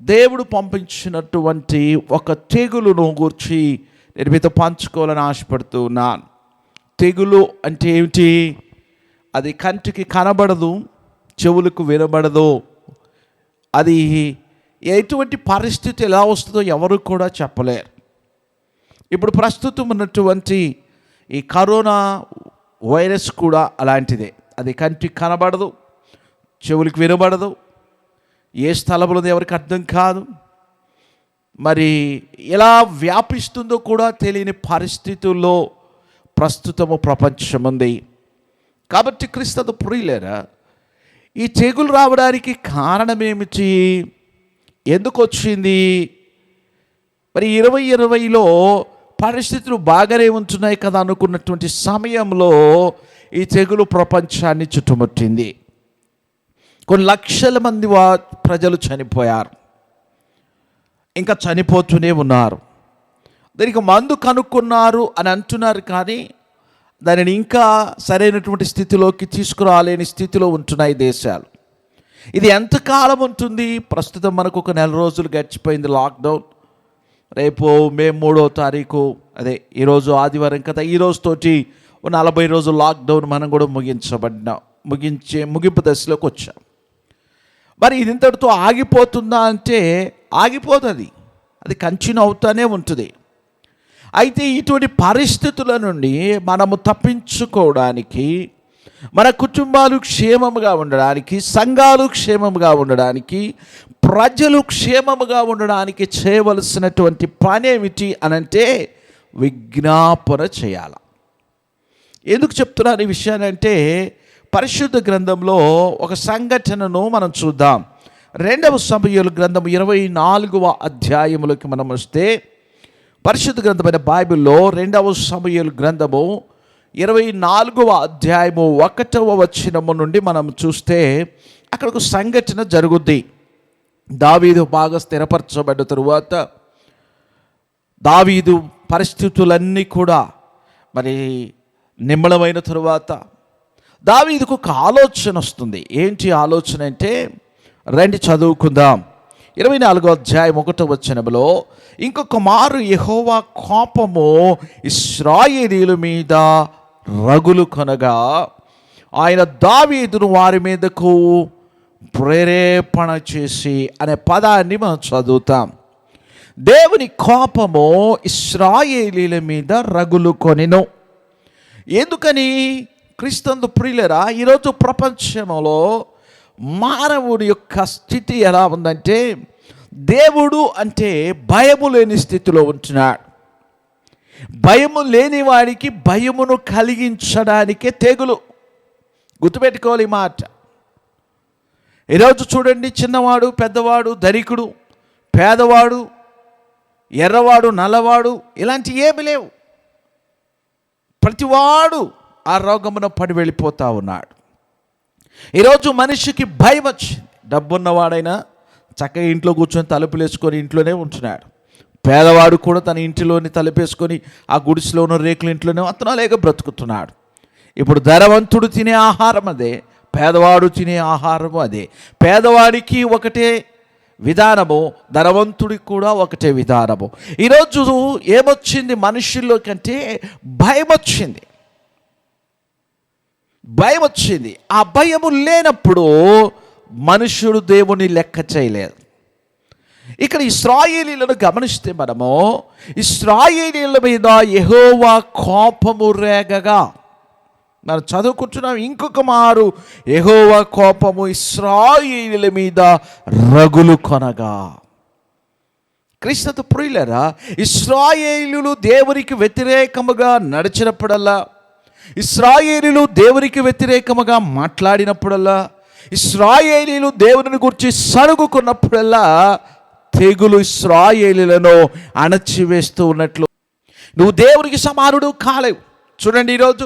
దేవుడు పంపించినటువంటి ఒక తెగులును గూర్చి నేను మీతో పంచుకోవాలని ఆశపడుతూ ఉన్నాను. తెగులు అంటే ఏమిటి? అది కంటికి కనబడదు, చెవులకు వినబడదు. అది ఎటువంటి పరిస్థితి ఎలా వస్తుందో ఎవరు కూడా చెప్పలేరు. ఇప్పుడు ప్రస్తుతం ఉన్నటువంటి ఈ కరోనా వైరస్ కూడా అలాంటిదే. అది కంటికి కనబడదు, చెవులకు వినబడదు, ఏ స్థలంలో ఎవరికి అర్థం కాదు. మరి ఎలా వ్యాపిస్తుందో కూడా తెలియని పరిస్థితుల్లో ప్రస్తుతము ప్రపంచం ఉంది. కాబట్టి క్రీస్తు ప్రియులారా, ఈ తెగులు రావడానికి కారణం ఏమిటి? ఎందుకు వచ్చింది? మరి 2020లో పరిస్థితులు బాగానే ఉంటున్నాయి కదా అనుకున్నటువంటి సమయంలో ఈ తెగులు ప్రపంచాన్ని చుట్టుముట్టింది. కొన్ని లక్షల మంది ప్రజలు చనిపోయారు, ఇంకా చనిపోతూనే ఉన్నారు. దీనికి మందు కనుక్కున్నారు అని అంటున్నారు, కానీ దానిని ఇంకా సరైనటువంటి స్థితిలోకి తీసుకురాలేని స్థితిలో ఉంటున్నాయి దేశాలు. ఇది ఎంతకాలం ఉంటుంది? ప్రస్తుతం మనకు ఒక 4 రోజులు గడిచిపోయింది లాక్డౌన్. రేపు మే 3వ తారీఖు, అదే ఈరోజు ఆదివారం కదా, ఈ రోజుతోటి 40 రోజులు లాక్డౌన్ మనం కూడా ముగింపు దశలోకి వచ్చాం. మరి ఇది ఇంతటితో ఆగిపోతుందా అంటే ఆగిపోతుంది, అది కంటిన్యూ అవుతూనే ఉంటుంది. అయితే ఇటువంటి పరిస్థితుల నుండి మనము తప్పించుకోవడానికి, మన కుటుంబాలు క్షేమముగా ఉండడానికి, సంఘాలు క్షేమముగా ఉండడానికి, ప్రజలు క్షేమముగా ఉండడానికి చేయవలసినటువంటి పని ఏమిటి అనంటే విజ్ఞాపన చేయాలి. ఎందుకు చెప్తున్నాను ఈ విషయాన్ని అంటే, పరిశుద్ధ గ్రంథంలో ఒక సంఘటనను మనం చూద్దాం. 2వ సమూయేలు గ్రంథం 24వ అధ్యాయములోకి మనం వస్తే, పరిశుద్ధ గ్రంథమైన బైబిల్లో 2వ సమూయేలు గ్రంథము 24వ అధ్యాయము 1వ వచనము నుండి మనం చూస్తే అక్కడ ఒక సంఘటన జరుగుద్ది. దావీదు బాగా స్థిరపరచబడ్డ తరువాత, దావీదు పరిస్థితులన్నీ కూడా మరి నిమ్మళమైన తరువాత దావీదుకు ఒక ఆలోచన వస్తుంది. ఏంటి ఆలోచన అంటే, రండి చదువుకుందాం. 24వ అధ్యాయం 1వ వచనములో, ఇంకొక మారు యెహోవా కోపము ఇశ్రాయేలీయుల మీద రగులు కొనగా ఆయన దావీదును వారి మీదకు ప్రేరేపణ చేసి అనే పదాన్ని మనం చదువుతాం. దేవుని కోపము ఇశ్రాయేలీయుల మీద రగులు కొనెను. ఎందుకని? క్రీస్తు ప్రియులరా, ఈరోజు ప్రపంచంలో మానవుడి యొక్క స్థితి ఎలా ఉందంటే, దేవుడు అంటే భయము లేని స్థితిలో ఉంటున్నాడు. భయము లేని వాడికి భయమును కలిగించడానికే తెగులు. గుర్తుపెట్టుకోవాలి ఈ మాట. ఈరోజు చూడండి, చిన్నవాడు, పెద్దవాడు, ధనికుడు, పేదవాడు, ఎర్రవాడు, నల్లవాడు, ఇలాంటి ఏమి లేవు. ప్రతివాడు ఆ రోగమున పడి వెళ్ళిపోతూ ఉన్నాడు. ఈరోజు మనిషికి భయం వచ్చింది. డబ్బున్నవాడైనా చక్కగా ఇంట్లో కూర్చొని తలుపులు వేసుకొని ఇంట్లోనే ఉంటున్నాడు. పేదవాడు కూడా తన ఇంటిలోని తలుపేసుకొని ఆ గుడిసెలోనూ రేకుల ఇంట్లోనే అతనలేక బ్రతుకుతున్నాడు. ఇప్పుడు ధనవంతుడు తినే ఆహారం అదే, పేదవాడు తినే ఆహారము అదే. పేదవాడికి ఒకటే విధానము, ధనవంతుడికి కూడా ఒకటే విధానము. ఈరోజు ఏమొచ్చింది మనుషుల్లో కంటే? భయం వచ్చింది. భయం వచ్చింది. ఆ భయము లేనప్పుడు మనుషుడు దేవుని లెక్క చేయలేదు. ఇక్కడ ఇశ్రాయేలీయులను గమనిస్తే మనము, ఇశ్రాయేలీయుల మీద యెహోవా కోపము రేగగా మనం చదువుకుంటున్నాం. ఇంకొక మారు యెహోవా కోపము ఇశ్రాయేలీయుల మీద రగులు కొనగా. క్రీస్తు ప్రియులారా, ఇశ్రాయేలీయులు దేవునికి వ్యతిరేకముగా నడిచినప్పుడల్లా, ఇశ్రాయేలీయులు దేవునికి వ్యతిరేకముగా మాట్లాడినప్పుడల్లా, ఇశ్రాయేలీయులు దేవుని గురించి సరుగుకున్నప్పుడల్లా తెగులు ఇశ్రాయేలీయులను అణచివేస్తూ ఉన్నట్లు, నువ్వు దేవునికి సమానుడు కాలేవు. చూడండి, ఈరోజు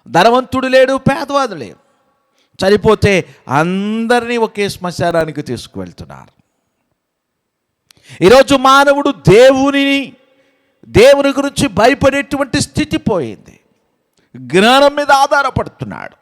ధనవంతుడు లేడు, పేదవాడు లేడు. చనిపోతే అందరినీ ఒకే శ్మశానానికి తీసుకువెళ్తున్నారు. ఈరోజు మానవుడు దేవుని గురించి భయపడేటువంటి స్థితి పోయింది. జ్ఞానం మీద ఆధారపడుతున్నాడు.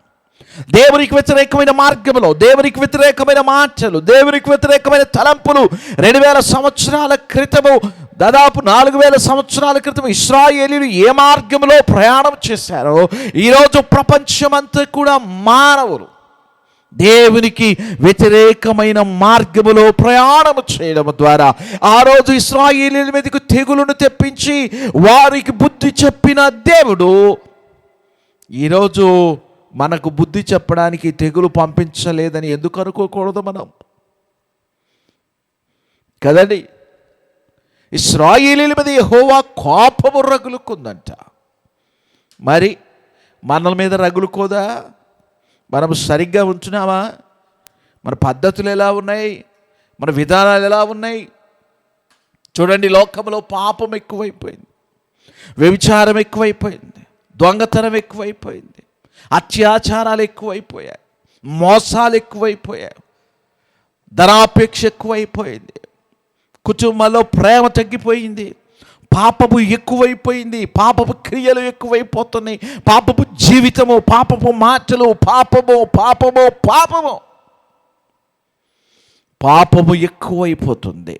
దేవునికి వ్యతిరేకమైన మార్గంలో, దేవునికి వ్యతిరేకమైన మాటలు, దేవునికి వ్యతిరేకమైన తలంపులు 2000 సంవత్సరాల క్రితము, దాదాపు 4000 సంవత్సరాల క్రితం ఇశ్రాయేలీయులు ఏ మార్గంలో ప్రయాణం చేశారో, ఈరోజు ప్రపంచమంతా కూడా మానవులు దేవునికి వ్యతిరేకమైన మార్గములో ప్రయాణం చేయడం ద్వారా ఆ రోజు ఇశ్రాయేలీయుల మీదకు తెగులును తెప్పించి వారికి బుద్ధి చెప్పిన దేవుడు ఈరోజు మనకు బుద్ధి చెప్పడానికి తెగులు పంపించలేదని ఎందుకు అనుకోకూడదు మనం? కదండి, ఇశ్రాయేలీయుల మీద యెహోవా కోపము రగులుకుందంట. మరి మన మీద రగులుకోదా? మనం సరిగ్గా ఉంటున్నామా? మన పద్ధతులు ఎలా ఉన్నాయి? మన విధానాలు ఎలా ఉన్నాయి? చూడండి, లోకంలో పాపం ఎక్కువైపోయింది, వ్యభిచారం ఎక్కువైపోయింది, దొంగతనం ఎక్కువైపోయింది, అత్యాచారాలు ఎక్కువైపోయాయి, మోసాలు ఎక్కువైపోయాయి, ధనాపేక్ష ఎక్కువైపోయింది, కుటుంబంలో ప్రేమ తగ్గిపోయింది, పాపము ఎక్కువైపోయింది, పాపపు క్రియలు ఎక్కువైపోతున్నాయి, పాపపు జీవితము, పాపపు మాటలు, పాపము పాపము పాపము పాపము ఎక్కువైపోతుంది.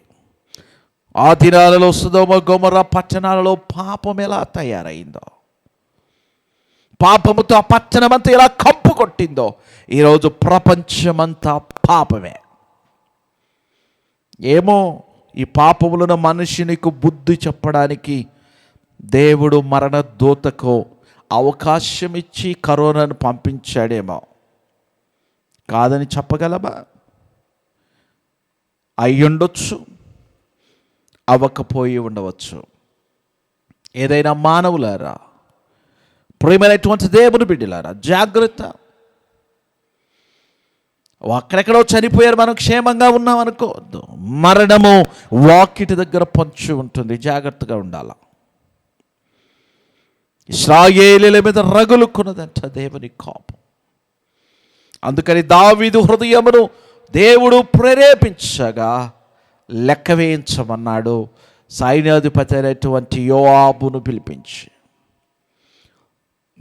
ఆ దినాలలో సొదొమ గొమొర్రా పట్టణాలలో పాపం ఎలా తయారైందో, పాపముతో ఆ పట్టణమంతా ఎలా కంపు కొట్టిందో, ఈరోజు ప్రపంచమంతా పాపమే. ఏమో ఈ పాపములను మనుషునికి బుద్ధి చెప్పడానికి దేవుడు మరణ దూతకు అవకాశం ఇచ్చి కరోనాను పంపించాడేమో. కాదని చెప్పగలమా? అయ్యుండొచ్చు, అవ్వకపోయి ఉండవచ్చు. ఏదైనా మానవులారా, ప్రియమైనటువంటి దేవుని బిడ్డలారా, జాగ్రత్త. అక్కడెక్కడో చనిపోయారు, మనం క్షేమంగా ఉన్నాం అనుకోవద్దు. మరణము వాకిటి దగ్గర పొంచి ఉంటుంది, జాగ్రత్తగా ఉండాల. ఇశ్రాయేలీయుల మీద రగులుకున్నదంట దేవుని కోపం. అందుకని దావీదు హృదయమును దేవుడు ప్రేరేపించగా లెక్క వేయించమన్నాడు. సైన్యాధిపతి అయినటువంటి యోవాబును పిలిపించి,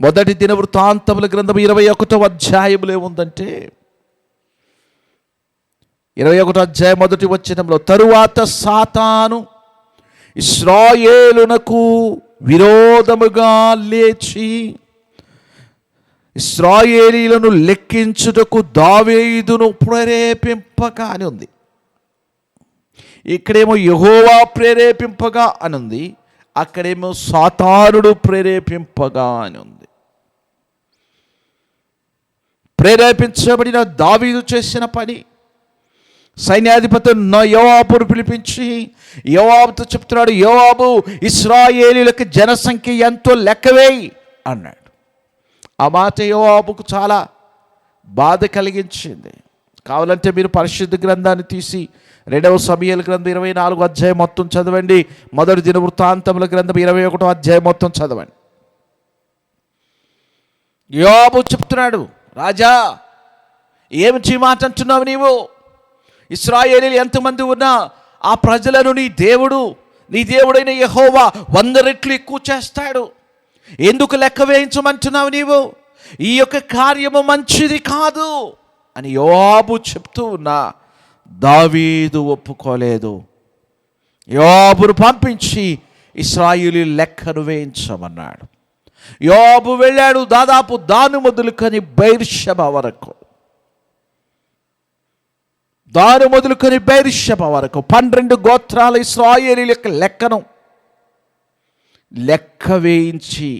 మొదటి దినవృత్తాంతముల గ్రంథం 21వ అధ్యాయములో ఏముందంటే, 21వ అధ్యాయం మొదటి వచనంలో, తరువాత సాతాను ఇశ్రాయేలునకు విరోధముగా లేచి ఇశ్రాయేలీయులను లెక్కించుటకు దావీదును ప్రేరేపింపగా అని ఉంది. ఇక్కడేమో యెహోవా ప్రేరేపింపగా అని ఉంది, అక్కడేమో సాతానుడు ప్రేరేపింపగా అని ఉంది. ప్రేరేపించబడిన దావీదు చేసిన పని, సైన్యాధిపతి యోవాబును పిలిపించి యోవాబుతో చెప్తున్నాడు, యోవాబు ఇశ్రాయేలీయులకు జనసంఖ్య ఎంతో లెక్కవేయి అన్నాడు. ఆ మాట యోవాబుకు చాలా బాధ కలిగించింది. కావాలంటే మీరు పరిశుద్ధ గ్రంథాన్ని తీసి 2వ సమూయేలు గ్రంథం 24వ అధ్యాయం మొత్తం చదవండి, మొదటి దినవృత్తాంతముల గ్రంథం 21వ అధ్యాయం మొత్తం చదవండి. యోవాబు చెప్తున్నాడు, రాజా ఏమి మాట అంటున్నావు నీవు? ఇశ్రాయేలీయులు ఎంతమంది ఉన్నా ఆ ప్రజలను నీ దేవుడైన యెహోవా 100 రెట్లు ఎక్కువ చేస్తాడు. ఎందుకు లెక్క వేయించమంటున్నావు నీవు? ఈ యొక్క కార్యము మంచిది కాదు అని యోవాబు చెప్తూ ఉన్నా దావీదు ఒప్పుకోలేదు. యోవాబును పంపించి ఇశ్రాయేలీయుల లెక్కను వేయించమన్నాడు. యోవాబు వెళ్ళాడు. దాదాపు దాను మొదలుకొని బెయేర్షెబా వరకు, 12 గోత్రాల ఇశ్రాయేలీయుల యొక్క లెక్కను లెక్క వేయించి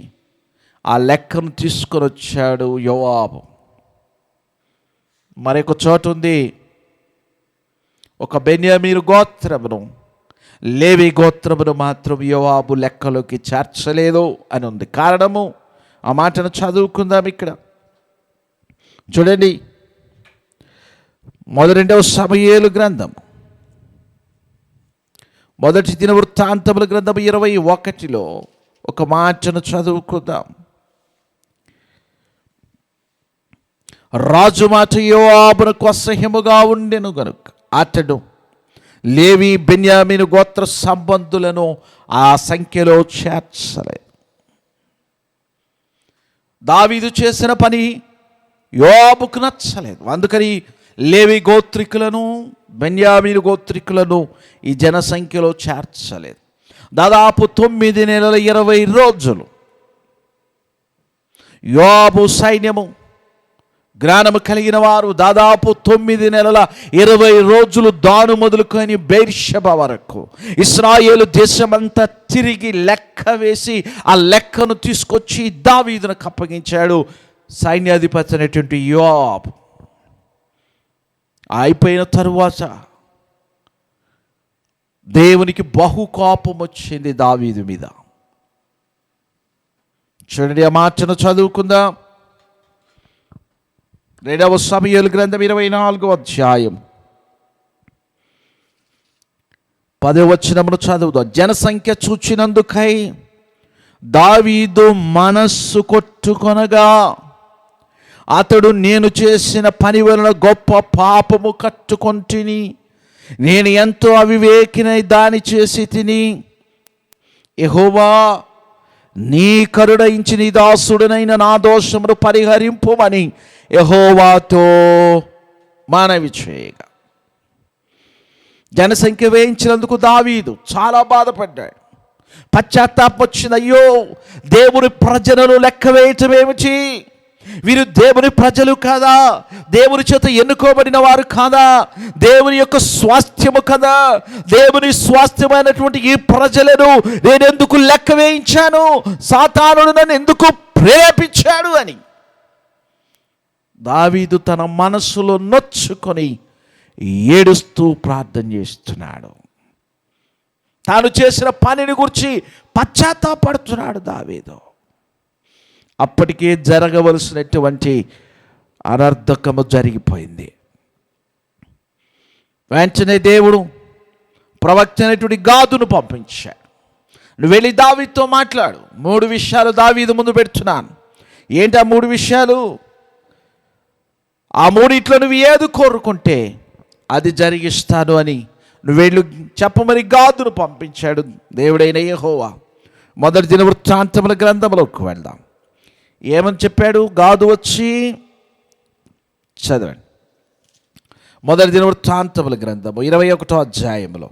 ఆ లెక్కను తీసుకొని వచ్చాడు యోవాబు. మరొక చోటు ఉంది, ఒక బెన్యామీను గోత్రమును లేవి గోత్రమును మాత్రం యోవాబు లెక్కలోకి చేర్చలేదు అని ఉంది. కారణము ఆ మాటను చదువుకుందాం. ఇక్కడ చూడండి, మొదటి సమూయేలు గ్రంథం, మొదటి దినవృత్తాంతముల గ్రంథం 21లో ఒక మాటను చదువుకుందాం. రాజు మాట యోవాబునకు అసహ్యముగా ఉండెను గనుక అతడు లేవి బెన్యామీను గోత్ర సంబంధులను ఆ సంఖ్యలో చేర్చలేదు. దావీదు చేసిన పని యోవాబుకు నచ్చలేదు. అందుకని లేవి గోత్రికులను బెన్యామీను గోత్రికులను ఈ జనసంఖ్యలో చేర్చలేదు. దాదాపు 9 నెలల 20 రోజులు యోవాబు సైన్యము, జ్ఞానము కలిగిన వారు దాదాపు 9 నెలల 20 రోజులు దాను మొదలుకొని బెయేర్షెబా వరకు ఇశ్రాయేలు దేశమంతా తిరిగి లెక్క వేసి ఆ లెక్కను తీసుకొచ్చి దావీదునకు అప్పగించాడు సైన్యాధిపతి అనేటువంటి యోవాబు. అయిపోయిన తరువాత దేవునికి బహు కోపం వచ్చింది దావీదు మీద. చూడండి, ఆ మాటను చదువుకుందాం. 2వ సమూయేలు గ్రంథం 24వ అధ్యాయం 10వ వచనమును చదువుదాం. జనసంఖ్య చూచినందుకై దావీదు మనస్సు కొట్టుకొనగా అతడు, నేను చేసిన పని వలన గొప్ప పాపము కట్టుకొంటిని, నేను ఎంతో అవివేకినై దాని చేసి తిని, యెహోవా నీ కరుణించి నీ దాసుడనైన నా దోషమును పరిహరింపుమని యెహోవాతో మనవి చేయగా, జనసంఖ్య వేయించినందుకు దావీదు చాలా బాధపడ్డాడు. పశ్చాత్తాపం వచ్చింది. అయ్యో, దేవుని ప్రజలను లెక్క వేయటం ఏమిటి? వీరు దేవుని ప్రజలు కాదా? దేవుని చేత ఎన్నుకోబడిన వారు కాదా? దేవుని యొక్క స్వాస్థ్యము కదా? దేవుని స్వాస్థ్యమైనటువంటి ఈ ప్రజలను నేను ఎందుకు లెక్క వేయించాను? సాతానుడు నన్ను ఎందుకు ప్రేరేపించాడు అని దావీదు తన మనసులో నొచ్చుకొని ఏడుస్తూ ప్రార్థన చేస్తున్నాడు. తాను చేసిన పనిని గురించి పశ్చాత్తాపడుతున్నాడు దావీదు. అప్పటికే జరగవలసినటువంటి అనర్థకము జరిగిపోయింది. వెంటనే దేవుడు ప్రవక్త అయినటువంటి గాదును పంపించాడు. నువ్వు వెళ్ళి దావీదుతో మాట్లాడు. 3 విషయాలు దావీదు ముందు పెడుతున్నాను. ఏంటి ఆ 3 విషయాలు? ఆ 3 నువ్వు ఏది కోరుకుంటే అది జరిగిస్తాను అని నువ్వు వెళ్ళు చెప్పమని గాదును పంపించాడు దేవుడైన యెహోవా. మొదటి దినవృత్తాంతముల గ్రంథంలోకి వెళ్దాం. ఏమని చెప్పాడు? గాదు వచ్చి చదవండి. మొదటి దినవృత్తాంతముల గ్రంథము 21వ అధ్యాయంలో,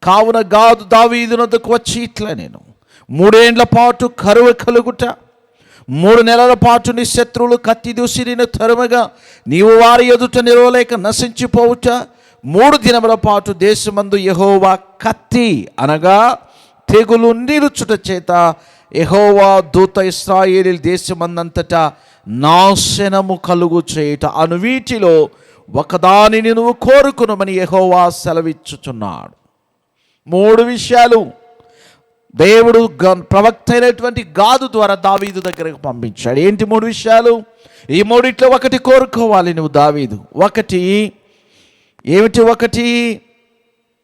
కావున గాదు దావీదు వద్దకు వచ్చి ఇట్లా, నేను 3 ఏండ్ల పాటు కరువు కలుగుట, 3 నెలల పాటు నీ శత్రువులు కత్తి దూసి నిన్ను తరుమగా నీవు వారి ఎదుట నిలవలేక నశించిపోవుట, 3 దినముల పాటు దేశమందు యెహోవా కత్తి అనగా తెగులు నిలుచుట చేత యెహోవా దూత ఇశ్రాయేలు దేశమందంతటా నాశనము కలుగు చేయుట అను వీటిలో ఒకదానిని నువ్వు కోరుకునమని యెహోవా సెలవిచ్చుచున్నాడు. 3 విషయాలు దేవుడు ప్రవక్త అయినటువంటి గాదు ద్వారా దావీదు దగ్గరకు పంపించాడు. ఏంటి 3 విషయాలు? ఈ 3 ఒకటి కోరుకోవాలి నువ్వు దావీదు. ఏమిటి?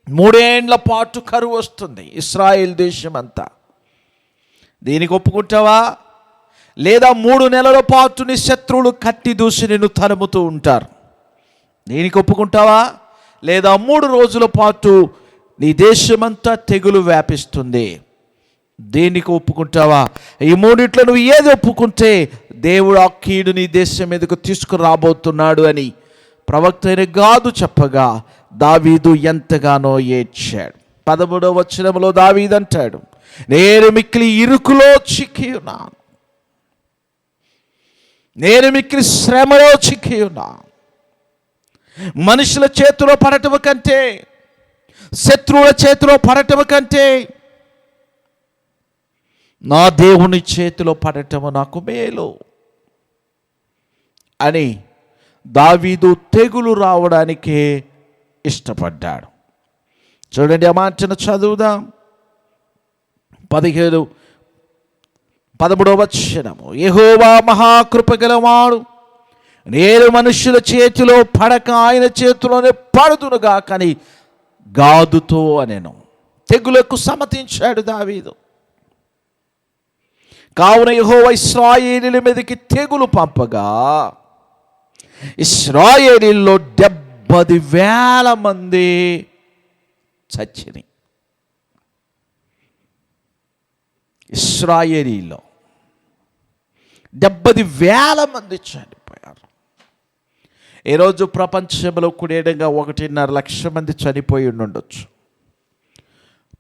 3 ఏండ్ల పాటు కరువు వస్తుంది ఇశ్రాయేల్ దేశం అంతా. దీనికి ఒప్పుకుంటావా? లేదా 3 నెలల పాటు నీ శత్రువులు కత్తి దూసి నిన్ను తరుముతూ ఉంటారు. దీనికి ఒప్పుకుంటావా? లేదా 3 రోజుల పాటు నీ దేశమంతా తెగులు వ్యాపిస్తుంది. దేనికి ఒప్పుకుంటావా? ఈ 3 నువ్వు ఏది ఒప్పుకుంటే దేవుడు ఆ కీడు నీ దేశం మీదకు తీసుకురాబోతున్నాడు అని ప్రవక్త అయిన గాదు చెప్పగా దావీదు ఎంతగానో ఏడ్చాడు. 13వ వచనంలో దావీదు అంటాడు, నేను మిక్కిలి ఇరుకులో చిక్కి ఉన్నాను, నేను మిక్కిలి శ్రమలో చిక్కి ఉన్నాను. మనుషుల చేతిలో పడటం కంటే, శత్రువుల చేతిలో పడటం కంటే నా దేవుని చేతిలో పడటము నాకు మేలు అని దావీదు తెగులు రావడానికే ఇష్టపడ్డాడు. చూడండి, ఆ మాటను చదువుదాం. 13వ వచనము, యెహోవా మహాకృపగలవాడు, నేను మనుషుల చేతిలో పడక ఆయన చేతిలోనే పడుదునుగా కానీ గాదుతో అనెను. తెగులకు సమ్మతించాడు దావీదు. కావున యెహోవా ఇశ్రాయేలీయుల మీదకి తెగులు పంపగా ఇశ్రాయేలీయుల్లో 70,000 మంది చచ్చిని. ఇశ్రాయేలీయుల్లో 70,000 మంది చనిపోయారు. ఈరోజు ప్రపంచంలో కుడేడంగా 1.5 లక్షల మంది చనిపోయి ఉండొచ్చు.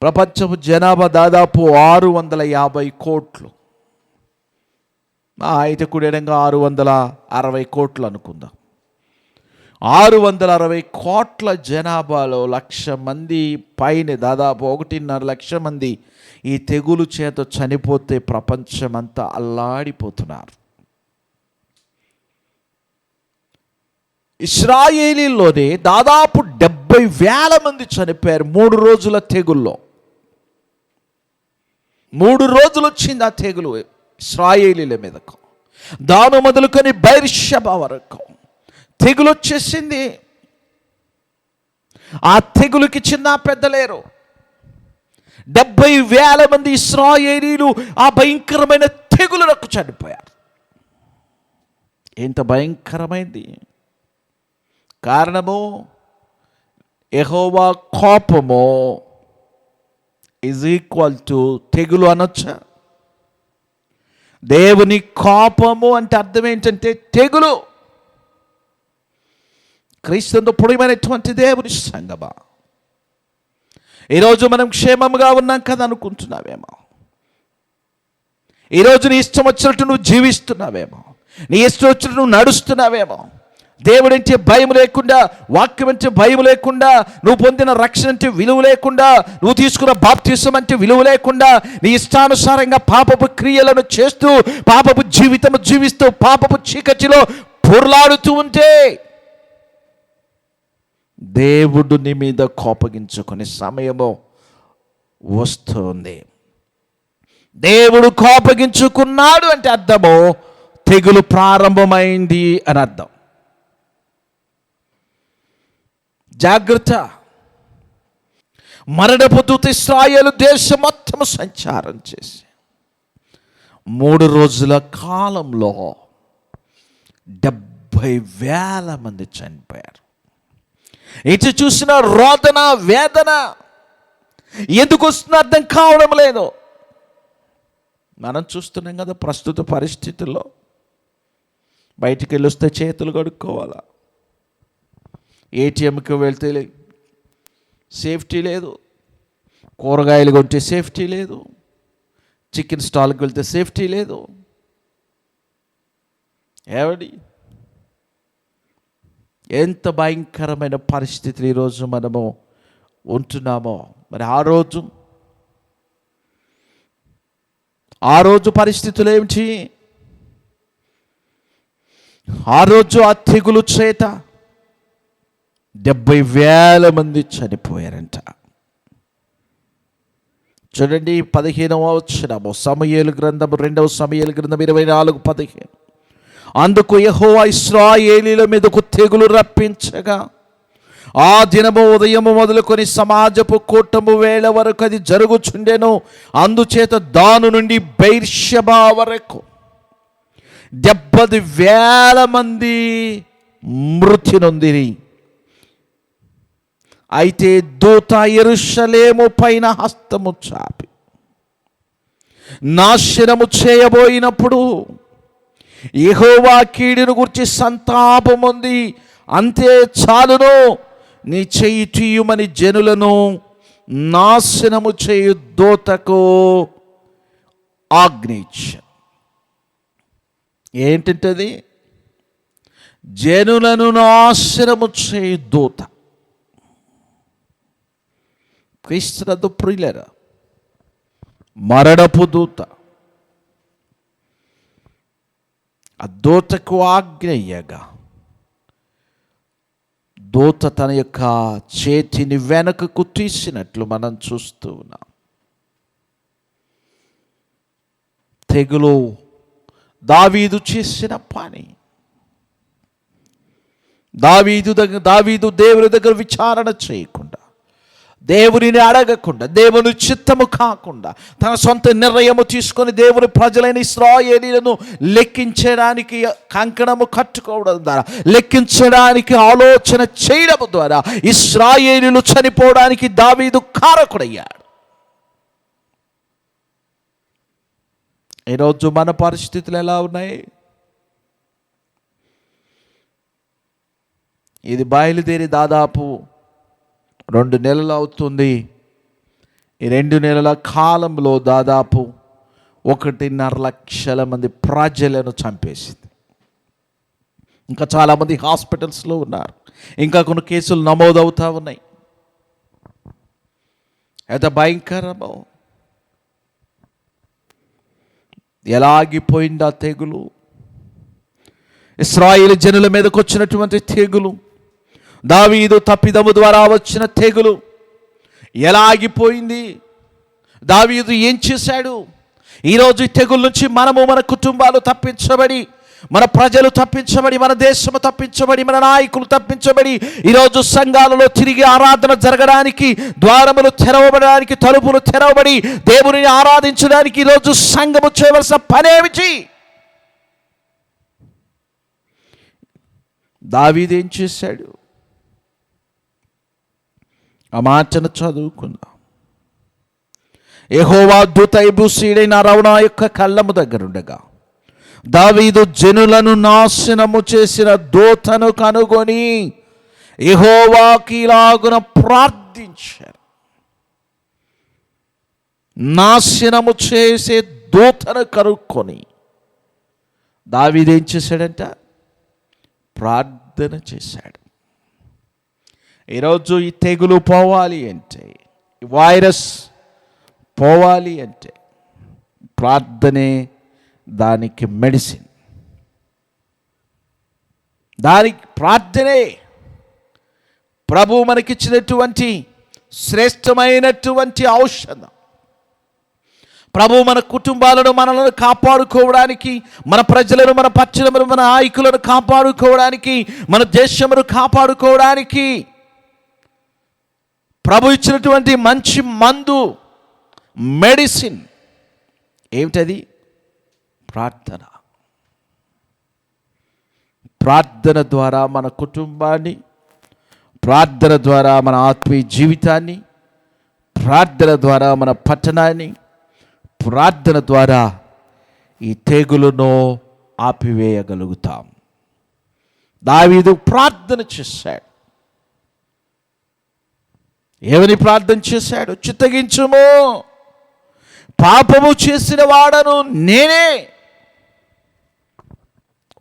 ప్రపంచపు జనాభా దాదాపు 650 కోట్లు. అయితే కుడేడంగా 660 కోట్లు అనుకుందాం. 660 కోట్ల జనాభాలో 1,00,000 మంది పైన, దాదాపు 1.5 లక్షల మంది ఈ తెగులు చేత చనిపోతే ప్రపంచమంతా అల్లాడిపోతున్నారు. ఇశ్రాయేలీలోనే దాదాపు 70,000 మంది చనిపోయారు 3 రోజుల తెగుల్లో. 3 రోజులు వచ్చింది ఆ తెగులు ఇశ్రాయేలీల మీదకు. దాను మొదలుకొని బెర్షెబా వరకు తెగులు వచ్చేసింది. ఆ తెగులుకి చిన్న పెద్ద లేరు. 70,000 మంది ఇశ్రాయేలీలు ఆ భయంకరమైన తెగులులకు చనిపోయారు. ఎంత భయంకరమైంది! కారణము యెహోవా కోపము ఈజ్ ఈక్వల్ టు తెగులు అనొచ్చా? దేవుని కోపము అంటే అర్థం ఏంటంటే తెగులు. క్రీస్తుతో పొడిమైనటువంటి దేవుని సంగమా, ఈరోజు మనం క్షేమంగా ఉన్నాం కదా అనుకుంటున్నావేమో. ఈరోజు నీ ఇష్టం వచ్చినట్టు నువ్వు జీవిస్తున్నావేమో, నీ ఇష్టం వచ్చినట్టు నువ్వు నడుస్తున్నావేమో. దేవుడంటే భయం లేకుండా, వాక్యం అంటే భయం లేకుండా, నువ్వు పొందిన రక్షణ అంటే విలువ లేకుండా, నువ్వు తీసుకున్న బాప్తిసం అంటే విలువ లేకుండా, నీ ఇష్టానుసారంగా పాపపు క్రియలను చేస్తూ, పాపపు జీవితం జీవిస్తూ, పాపపు చీకటిలో పొర్లాడుతూ ఉంటే దేవుడు నీ మీద కోపగించుకునే సమయము వస్తుంది. దేవుడు కోపగించుకున్నాడు అంటే అర్థము తెగులు ప్రారంభమైంది అని అర్థం. జాగ్రత్త. మరణపు దూత ఇశ్రాయేలు దేశం మొత్తం సంచారం చేసి 3 రోజుల కాలంలో 70,000 మంది చనిపోయారు. ఇటు చూసిన రోదన, వేదన ఎందుకు వస్తుందో అర్థం కావడం లేదు. మనం చూస్తున్నాం కదా ప్రస్తుత పరిస్థితుల్లో. బయటికి వెళ్ళి వస్తే చేతులు కడుక్కోవాలా, ఏటీఎంకి వెళ్తే సేఫ్టీ లేదు, కూరగాయలు కొంటే సేఫ్టీ లేదు, చికెన్ స్టాల్కి వెళ్తే సేఫ్టీ లేదు. ఏమిటి ఎంత భయంకరమైన పరిస్థితులు ఈరోజు మనము ఉంటున్నామో. మరి ఆ రోజు పరిస్థితులు ఏమిటి? ఆ రోజు ఆ తెగులు చేత 70,000 మంది చనిపోయారంట. చూడండి 15వ వచనము, సమూయేలు గ్రంథం 2వ సమూయేలు గ్రంథం 24:15. అందుకు యెహోవా ఇశ్రాయేలీయుల మీదకు తెగులు రప్పించగా ఆ దినము ఉదయము మొదలుకొని సమాజపు కూటము వేళ వరకు అది జరుగుచుండెను. అందుచేత దాను నుండి బెయిర్షెబా వరకు 70,000 మంది మృతి నొందిరి. అయితే దూత యెరూషలేము పైన హస్తము చాపి నాశనము చేయబోయినప్పుడు యెహోవా కీడును గురించి సంతాపముంది, అంతే చాలును, నీ చెయ్యి తీయుమని జనులను నాశనము చేయు దూతకు ఆజ్ఞయించాను. ఏంటంటది? జనులను నాశనము చేయు దూత. క్రీస్తునందు ప్రియులారా, మరణపు దూత. ఆ దూతకు ఆజ్ఞ ఇయ్యగా దూత తన యొక్క చేతిని వెనకకు తీసినట్లు మనం చూస్తూ ఉన్నాం. తెగులు దావీదు చేసిన పని. దావీదు దేవుని దగ్గర విచారణ చేయకుండా, దేవునిని అడగకుండా, దేవుని చిత్తము కాకుండా తన సొంత నిర్ణయము తీసుకొని దేవుని ప్రజలైన ఇశ్రాయేలీయులను లెక్కించడానికి కంకణము కట్టుకోవడం ద్వారా, లెక్కించడానికి ఆలోచన చేయడం ద్వారా ఇశ్రాయేలీయులు చనిపోవడానికి దావీదు కారకుడయ్యాడు. ఈరోజు మన పరిస్థితులు ఎలా ఉన్నాయి? ఇది బయలుదేరి దాదాపు 2 నెలలు అవుతుంది. ఈ 2 నెలల కాలంలో దాదాపు 1.5 లక్షల మంది ప్రజలను చంపేసింది. ఇంకా చాలామంది హాస్పిటల్స్లో ఉన్నారు. ఇంకా కొన్ని కేసులు నమోదవుతూ ఉన్నాయి. ఎంత భయంకరమో! ఎలా ఆగిపోయింది ఆ తెగులు? ఇశ్రాయేలు జనుల మీదకి వచ్చినటువంటి తెగులు, దావీదు తప్పిదము ద్వారా వచ్చిన తెగులు ఎలా ఆగిపోయింది? దావీదు ఏం చేశాడు? ఈరోజు ఈ తెగుల నుంచి మనము, మన కుటుంబాలు తప్పించబడి, మన ప్రజలు తప్పించబడి, మన దేశము తప్పించబడి, మన నాయకులు తప్పించబడి, ఈరోజు సంఘాలలో తిరిగి ఆరాధన జరగడానికి, ద్వారములు తెరవబడడానికి, తలుపులు తెరవబడి దేవునిని ఆరాధించడానికి ఈరోజు సంఘము చేయవలసిన పనేమిటి? దావీదు ఏం చేశాడు? ఆ మాటను చదువుకుందాం. యెహోవా దూత యెబూసీయుడైన అరౌనా యొక్క కళ్ళము దగ్గరుండగా దావీదు జనులను నాశనము చేసిన దూతను కనుగొని యెహోవాకి ఇలాగున ప్రార్థించారు. నాశనము చేసే దూతను కనుక్కొని దావీదు ఏం చేశాడంట? ప్రార్థన చేశాడు. ఈరోజు ఈ తెగులు పోవాలి అంటే, ఈ వైరస్ పోవాలి అంటే ప్రార్థనే దానికి మెడిసిన్. దానికి ప్రార్థనే ప్రభు మనకిచ్చినటువంటి శ్రేష్టమైనటువంటి ఔషధం. ప్రభు మన కుటుంబాలను మనలను కాపాడుకోవడానికి, మన ప్రజలను, మన పట్టణములను, మన నాయకులను కాపాడుకోవడానికి, మన దేశమును కాపాడుకోవడానికి ప్రభు ఇచ్చినటువంటి మంచి మందు, మెడిసిన్ ఏమిటది? ప్రార్థన. ప్రార్థన ద్వారా మన కుటుంబాన్ని, ప్రార్థన ద్వారా మన ఆత్మీయ జీవితాన్ని, ప్రార్థన ద్వారా మన పట్టణాన్ని, ప్రార్థన ద్వారా ఈ తెగులును ఆపివేయగలుగుతాం. దావీదు ప్రార్థన చేశాడు. ఏమని ప్రార్థన చేశాడు? చిత్తగించుము, పాపము చేసిన వాడను నేనే.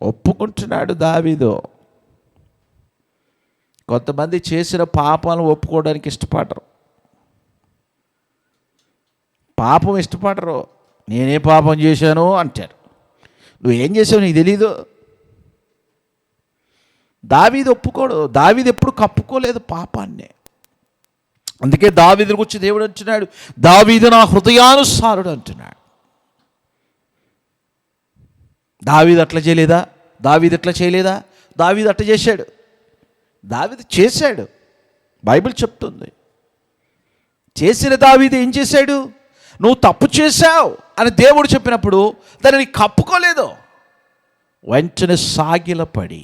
ఒప్పుకుంటున్నాడు దావీదు. కొంతమంది చేసిన పాపాలను ఒప్పుకోవడానికి ఇష్టపడరు. పాపం ఇష్టపడరు. నేనే పాపం చేశాను అంటారు. నువ్వేం చేసావు నీకు తెలీదు. దావీదు ఒప్పుకోడు. దావీదు ఎప్పుడు కప్పుకోలేదు పాపాన్ని. అందుకే దావీదుని గురించి దేవుడు అంటున్నాడు, దావీదు నా హృదయానుసారుడు అంటున్నాడు. దావీదు అట్లా చేయలేదా? దావీదు ఎట్లా చేయలేదా? దావీదు అట్లా చేశాడు. దావీదు చేశాడు. బైబిల్ చెప్తుంది. చేసిన దావీదు ఏం చేశాడు? నువ్వు తప్పు చేశావు అని దేవుడు చెప్పినప్పుడు దానిని కప్పుకోలేదు. వెంటనే సాగిలపడి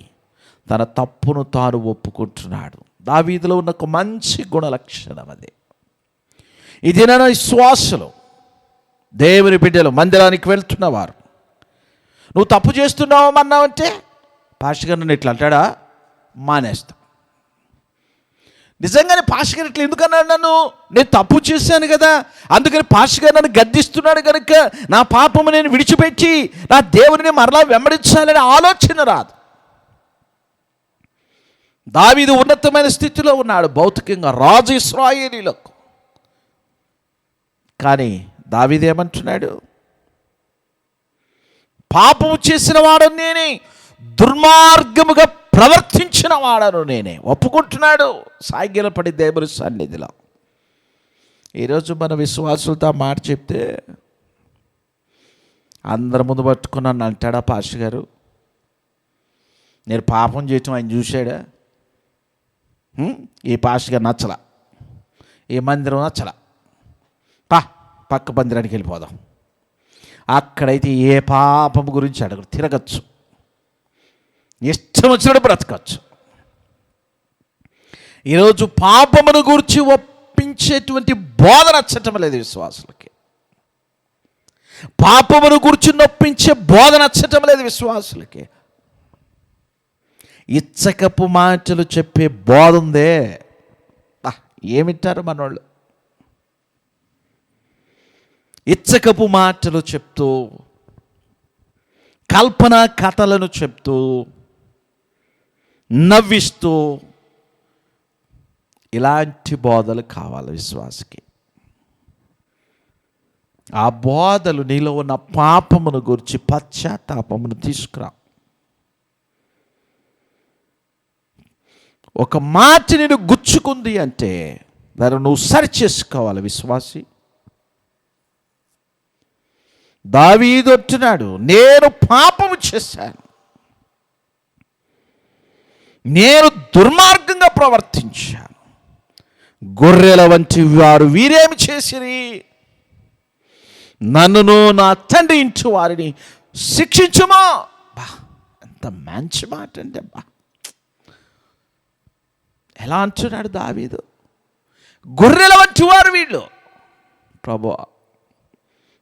తన తప్పును తాను ఒప్పుకుంటున్నాడు. దావీదులో ఉన్న ఒక మంచి గుణ లక్షణం అది. ఇది నా విశ్వాసులు, దేవుని బిడ్డలు, మందిరానికి వెళ్తున్నవారు, నువ్వు తప్పు చేస్తున్నావు అన్నావంటే పాస్టర్ గారు నన్ను ఇట్లా అంటాడా? మానేస్తాం. నిజంగానే పాస్టర్ గారు ఇట్లా ఎందుకన్నాడు నన్ను? నేను తప్పు చేశాను కదా, అందుకని పాస్టర్ గారు నన్ను గద్దిస్తున్నాడు కనుక నా పాపము నేను విడిచిపెట్టి నా దేవుడిని మరలా వెంబడించాలనే ఆలోచన రాదు. దావీదు ఉన్నతమైన స్థితిలో ఉన్నాడు భౌతికంగా, రాజు ఇశ్రాయేలీలకు. కానీ దావీదు ఏమంటున్నాడు? పాపము చేసిన వాడను నేనే, దుర్మార్గముగా ప్రవర్తించిన వాడను నేనే. ఒప్పుకుంటున్నాడు సాగిలపడి దేవుని సన్నిధిలో. ఈరోజు మన విశ్వాసులతో మాట చెప్తే అందరి ముందు పట్టుకున్నాను అంటాడా పాస్టర్ గారు? నేను పాపం చేయటం ఆయన చూశాడా? ఈ పాస్టర్ గారు నచ్చలా, ఈ మందిరం నచ్చలా, పక్క మందిరానికి వెళ్ళిపోదాం. అక్కడైతే ఏ పాపం గురించి అడగరు, తిరగచ్చు, ఇష్టం వచ్చినట్టు బ్రతకచ్చు. ఈరోజు పాపమును గురించి ఒప్పించేటువంటి బోధ నచ్చటం లేదు విశ్వాసులకి. పాపమును గురించి నొప్పించే బోధ నచ్చటం లేదు విశ్వాసులకి. ఇచ్చకపు మాటలు చెప్పే బోధ ఉందే, ఏమిటారు మనోళ్ళు? ఇచ్చకపు మాటలు చెప్తూ, కల్పన కథలను చెప్తూ, నవ్విస్తూ, ఇలాంటి బోధలు కావాలి విశ్వాసకి. ఆ బోధలు నీలో ఉన్న పాపమును గురించి పశ్చాత్తాపమును తీసుకురా. ఒక మాట నేను గుచ్చుకుంది అంటే దాన్ని నువ్వు సరి చేసుకోవాలి విశ్వాసి. దావీదు అంటున్నాడు, నేను పాపము చేశాను, నేను దుర్మార్గంగా ప్రవర్తించాను. గొర్రెల వంటి వారు వీరేమి చేసిరి? నన్నును నా తండ్రి ఇంటి వారిని శిక్షించుమా. ఎంత మంచి మాట అంటే ఎలా అంటున్నాడు దావీదు? గొర్రెల వంటి వారు వీళ్ళు. ప్రభువా,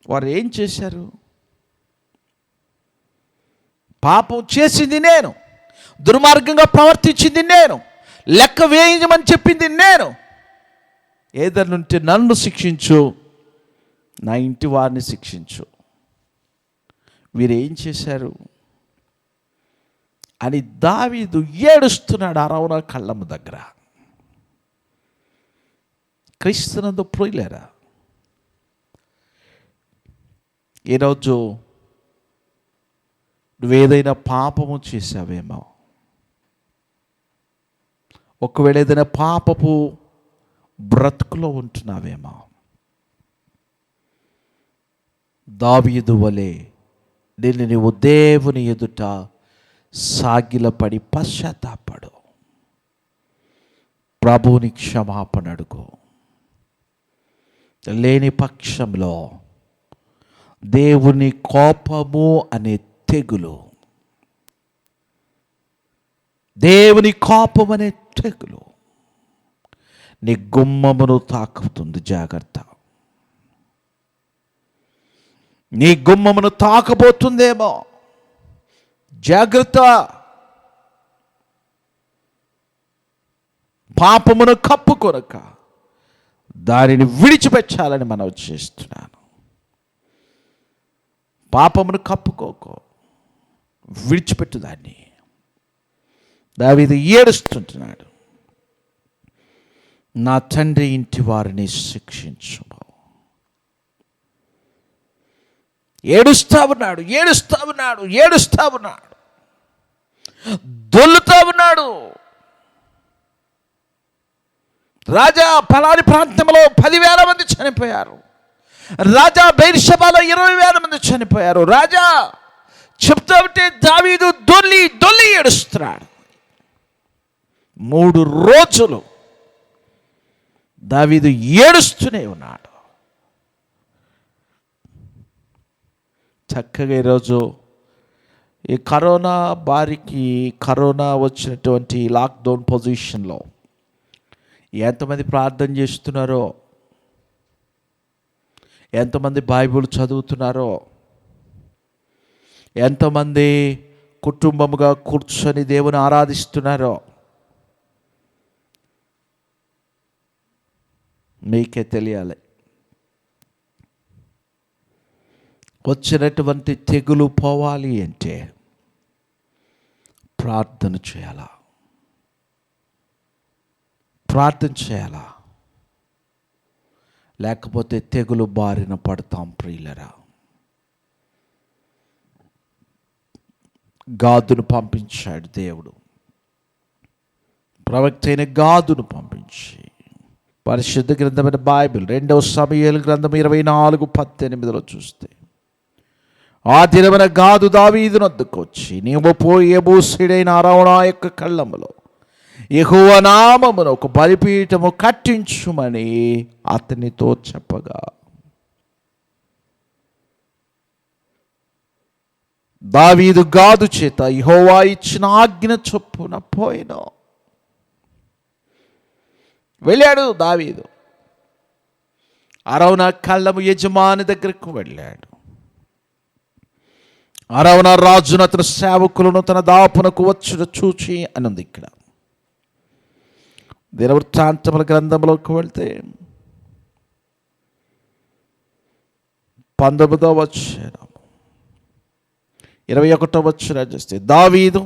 వారు ఏం చేశారు? పాపం చేసింది నేను, దుర్మార్గంగా ప్రవర్తించింది నేను, లెక్క వేయమని చెప్పింది నేను. ఏదన్నుంటే నన్ను శిక్షించు, నా ఇంటి వారిని శిక్షించు. వీరేం చేశారు అని దావీదు ఏడుస్తున్నాడు అరవన కళ్ళము దగ్గర. క్రీస్తునందు ప్రియులారా, ఈరోజు నువ్వేదైనా పాపము చేశావేమో, ఒకవేళ ఏదైనా పాపపు బ్రతుకులో ఉంటున్నావేమో, దావీదు వలె నిన్ను నీవు దేవుని ఎదుట సాగిలపడి పశ్చాత్తాపడు, ప్రభువుని క్షమాపణ అడుగు. లేని పక్షంలో దేవుని కోపము అనే తెగులు, దేవుని కోపం అనే తెగులు నీ గుమ్మమును తాకుతుంది. జాగ్రత్త, నీ గుమ్మమును తాకబోతుందేమో, జాగ్రత్త. పాపమును కప్పుకొనక దానిని విడిచిపెట్టాలని మనవి చేస్తున్నాను. పాపమును కప్పుకోకో, విడిచిపెట్టు దాన్ని. దావీదు ఏడుస్తుంటున్నాడు, నా తండ్రి ఇంటి వారిని శిక్షించు. ఏడుస్తా ఉన్నాడు, ఏడుస్తా ఉన్నాడు, ఏడుస్తా ఉన్నాడు, దొల్లుతా ఉన్నాడు. రాజా, ఫలాని ప్రాంతంలో 10,000 మంది చనిపోయారు. రాజా, బెయిర్షెబాలో 20,000 మంది చనిపోయారు. రాజా చెప్తా ఉంటే దావీదు దొల్లి దొల్లి ఏడుస్తున్నాడు. 3 రోజులు దావీదు ఏడుస్తూనే ఉన్నాడు. చక్కగా ఈరోజు ఈ కరోనా వచ్చినటువంటి లాక్డౌన్ పొజిషన్లో ఎంతమంది ప్రార్థన చేస్తున్నారో, ఎంతమంది బైబిల్ చదువుతున్నారో, ఎంతమంది కుటుంబముగా కూర్చొని దేవుని ఆరాధిస్తున్నారో మీకే తెలియాలి. వచ్చినటువంటి తెగులు పోవాలి అంటే ప్రార్థన చేయాలా, ప్రార్థన చేయాలా, లేకపోతే తెగులు బారిన పడతాం. ప్రియులరా, గాదును పంపించాడు దేవుడు, ప్రవక్త అయిన గాదును పంపించి పరిశుద్ధ గ్రంథమైన బైబిల్ 2వ సమూయేలు గ్రంథం 24:18 చూస్తే, ఆ దినమున గాదు దావీదును వద్దకు వచ్చి, నీవు పోయి యెబూసీయుడైన అరౌనా యొక్క కళ్ళములో యెహోవా నామమున ఒక బలిపీఠము కట్టించుమని అతనితో చెప్పగా, దావీదు గాదు చేత యెహోవా ఇచ్చిన ఆజ్ఞ చొప్పున పోయిన వెళ్ళాడు. దావీదు అరౌనా కళ్ళము యజమాని దగ్గరకు వెళ్ళాడు. అరౌనా రాజును అతని సేవకులను తన దాపునకు వచ్చుట చూచి అనుంది. ఇక్కడ దినవృత్తాంతముల గ్రంథంలోకి వెళ్తే 19వ వచనం 21వ వచనం చూస్తే, దావీదు